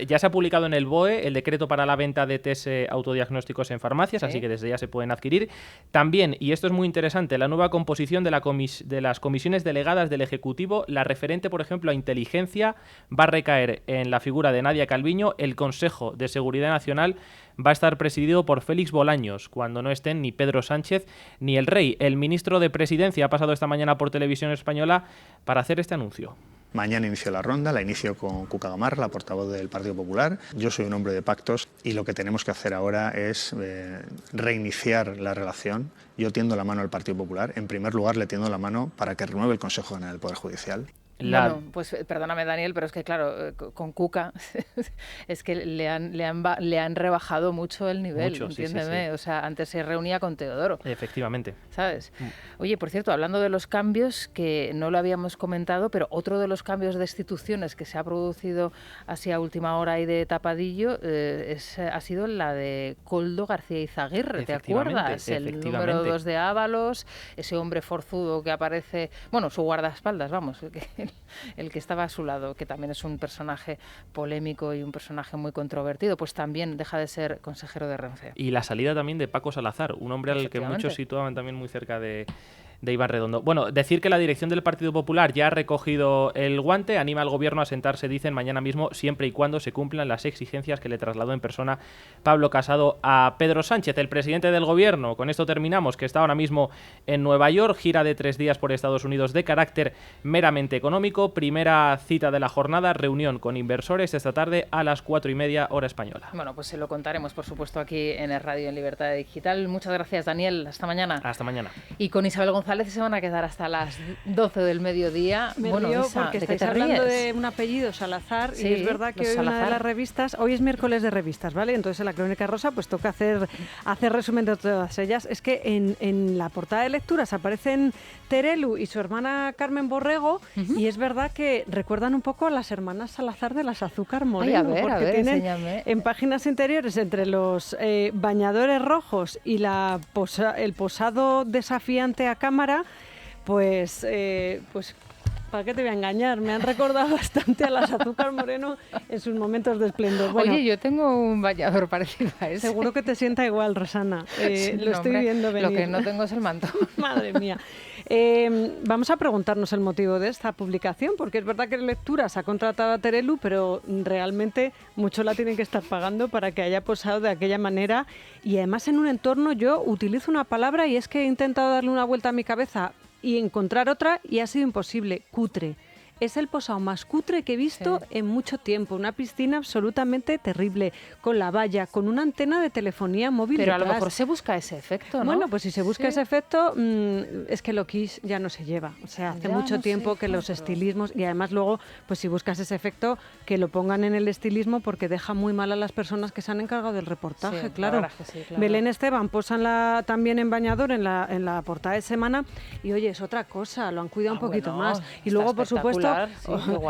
ya se ha publicado en el BOE el decreto para la venta de test autodiagnósticos en farmacias, así que desde ya se pueden adquirir. También, y esto es muy interesante, la nueva composición de las comisiones delegadas del Ejecutivo. La referente, por ejemplo, a inteligencia va a recaer en la figura de Nadia Calviño. El Consejo de Seguridad Nacional va a estar presidido por Félix Bolaños, cuando no estén ni Pedro Sánchez ni el Rey. El ministro de Presidencia ha pasado esta mañana por Televisión Española para hacer este anuncio. Mañana inicio la ronda, la inicio con Cuca Gamarra, la portavoz del Partido Popular. Yo soy un hombre de pactos y lo que tenemos que hacer ahora es reiniciar la relación. Yo tiendo la mano al Partido Popular. En primer lugar, le tiendo la mano para que renueve el Consejo General del Poder Judicial. Bueno, pues perdóname, Daniel, pero es que claro, con Cuca es que le han rebajado mucho el nivel, entiéndeme. Sí. O sea, antes se reunía con Teodoro. Efectivamente. ¿Sabes? Oye, por cierto, hablando de los cambios, que no lo habíamos comentado, pero otro de los cambios de instituciones que se ha producido así a última hora y de tapadillo ha sido la de Koldo García Izaguirre, ¿te acuerdas? El número 2 de Ábalos, ese hombre forzudo que aparece, bueno, su guardaespaldas, vamos, el que estaba a su lado, que también es un personaje polémico y un personaje muy controvertido, pues también deja de ser consejero de Renfe. Y la salida también de Paco Salazar, un hombre al que muchos situaban también muy cerca de Iván Redondo. Bueno, decir que la dirección del Partido Popular ya ha recogido el guante, anima al gobierno a sentarse, dicen, mañana mismo, siempre y cuando se cumplan las exigencias que le trasladó en persona Pablo Casado a Pedro Sánchez, el presidente del gobierno. Con esto terminamos, que está ahora mismo en Nueva York, gira de 3 días por Estados Unidos de carácter meramente económico. Primera cita de la jornada, reunión con inversores esta tarde a las 4:30 hora española. Bueno, pues se lo contaremos, por supuesto, aquí en el Radio en Libertad Digital. Muchas gracias, Daniel. Hasta mañana. Hasta mañana. Y con Isabel González se van a quedar hasta las 12 del mediodía. Me río porque estáis hablando de un apellido, Salazar, y es verdad que hoy una de las revistas, hoy es miércoles de revistas, ¿vale? Entonces en la Crónica Rosa pues toca hacer resumen de todas ellas. Es que en la portada de lecturas aparecen Terelu y su hermana Carmen Borrego, y es verdad que recuerdan un poco a las hermanas Salazar de las Azúcar Moreno, porque tienen enséñame. En páginas interiores entre los bañadores rojos y el posado desafiante a cámara, pues ¿para qué te voy a engañar? Me han recordado bastante a las Azúcar Moreno en sus momentos de esplendor. Bueno, oye, yo tengo un bañador parecido a ese. Seguro que te sienta igual, Rosana. Sí, lo estoy viendo venir. Lo que no tengo es el manto. Madre mía. Vamos a preguntarnos el motivo de esta publicación, porque es verdad que Lecturas ha contratado a Terelu, pero realmente mucho la tienen que estar pagando para que haya posado de aquella manera. Y además en un entorno, yo utilizo una palabra y es que he intentado darle una vuelta a mi cabeza y encontrar otra y ha sido imposible. Cutre. Es el posado más cutre que he visto en mucho tiempo. Una piscina absolutamente terrible, con la valla, con una antena de telefonía móvil Pero detrás. A lo mejor se busca ese efecto, ¿no? Bueno, pues si se busca ese efecto, es que lo Kiss ya no se lleva. O sea, hace mucho tiempo que los estilismos, y además luego, pues si buscas ese efecto, que lo pongan en el estilismo porque deja muy mal a las personas que se han encargado del reportaje, claro. claro. Belén Esteban, posan también en bañador en la portada de Semana, y oye, es otra cosa, lo han cuidado un poquito más. Y luego, por supuesto,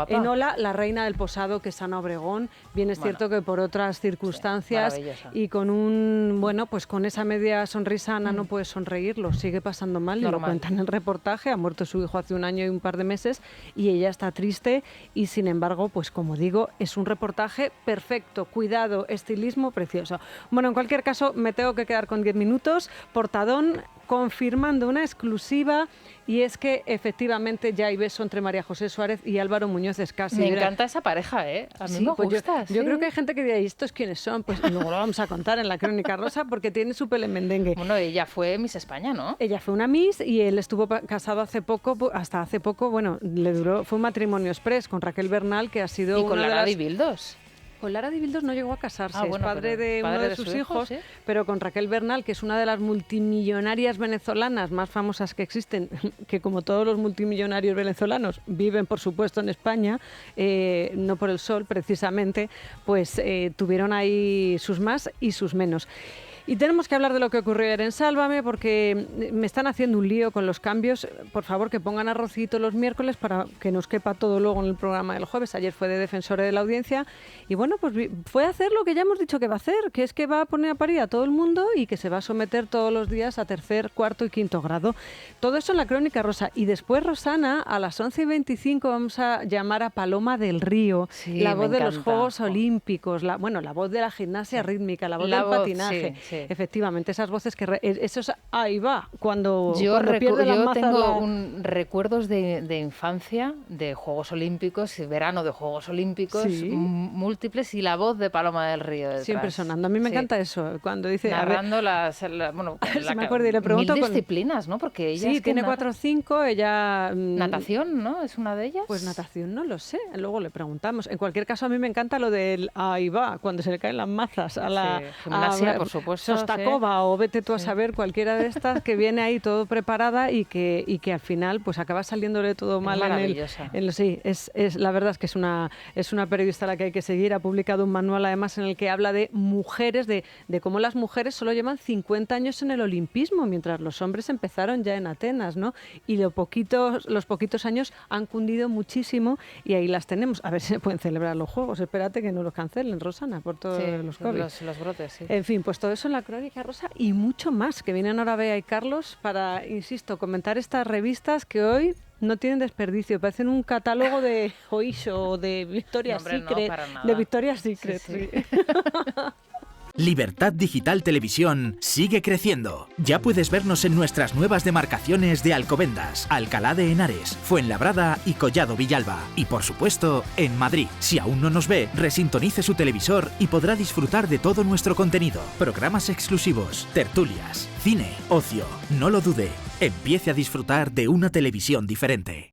en Ola, la reina del posado, que es Ana Obregón, bien es cierto que por otras circunstancias y con pues con esa media sonrisa Ana no puede sonreír, lo sigue pasando mal, y lo cuentan en el reportaje. Ha muerto su hijo hace un año y un par de meses y ella está triste, y sin embargo, pues como digo, es un reportaje perfecto, cuidado, estilismo precioso. Bueno, en cualquier caso, me tengo que quedar con 10 minutos. Portadón confirmando una exclusiva, y es que efectivamente ya hay beso entre María José Suárez y Álvaro Muñoz Escasi. Me encanta esa pareja, ¿eh? A mí me gusta. Yo creo que hay gente que dirá, ¿y estos quiénes son? Pues luego lo vamos a contar en la Crónica Rosa, porque tiene su pelendengue. Bueno, ella fue Miss España, ¿no? Ella fue una Miss y él estuvo casado hasta hace poco, fue un matrimonio express con Raquel Bernal, que ha sido y con la Lady Bildos. Con Lara Di Bildos no llegó a casarse, es bueno, padre de uno de sus hijos, ¿sí? Pero con Raquel Bernal, que es una de las multimillonarias venezolanas más famosas que existen, que como todos los multimillonarios venezolanos viven, por supuesto, en España, no por el sol precisamente, pues tuvieron ahí sus más y sus menos. Y tenemos que hablar de lo que ocurrió ayer en Sálvame, porque me están haciendo un lío con los cambios. Por favor, que pongan a Rocito los miércoles para que nos quepa todo luego en el programa del jueves. Ayer fue de Defensores de la Audiencia y bueno, pues fue a hacer lo que ya hemos dicho que va a hacer, que es que va a poner a parir a todo el mundo y que se va a someter todos los días a 3er, 4 y 5 grado. Todo eso en la Crónica Rosa. Y después, Rosana, a las 11:25 vamos a llamar a Paloma del Río, sí, la voz de los Juegos Olímpicos, la voz de la gimnasia rítmica, la voz del patinaje. Sí. Efectivamente, esas voces que... ahí va, cuando pierde las mazas. Yo tengo recuerdos de infancia, de Juegos Olímpicos, verano de Juegos Olímpicos, ¿sí? Múltiples, y la voz de Paloma del Río detrás. Siempre sonando. A mí me encanta eso, cuando dice... Narrando se me acuerda y le pregunto... 1000 disciplinas, ¿no? Porque ella... Sí, tiene 4 o 5, ella... ¿Natación, no? ¿Es una de ellas? Pues natación no lo sé, luego le preguntamos. En cualquier caso, a mí me encanta lo del ahí va, cuando se le caen las mazas a la... Gimnasia, por supuesto. Sostakova, o vete tú a saber, cualquiera de estas que viene ahí todo preparada y que al final pues acaba saliéndole todo mal. Sí, la verdad es que es una periodista a la que hay que seguir. Ha publicado un manual además en el que habla de mujeres, de cómo las mujeres solo llevan 50 años en el olimpismo, mientras los hombres empezaron ya en Atenas, ¿no? Y los poquitos años han cundido muchísimo y ahí las tenemos. A ver si se pueden celebrar los Juegos. Espérate que no los cancelen, Rosana, por todos los COVID. Los brotes, sí. En fin, pues todo eso en la Crónica Rosa y mucho más, que vienen ahora Bea y Carlos para, insisto, comentar estas revistas que hoy no tienen desperdicio, parecen un catálogo de Oisho o de Victoria's Secret. No, para nada. De Victoria's Secret, sí. Libertad Digital Televisión sigue creciendo. Ya puedes vernos en nuestras nuevas demarcaciones de Alcobendas, Alcalá de Henares, Fuenlabrada y Collado Villalba. Y por supuesto, en Madrid. Si aún no nos ve, resintonice su televisor y podrá disfrutar de todo nuestro contenido. Programas exclusivos, tertulias, cine, ocio. No lo dude. Empiece a disfrutar de una televisión diferente.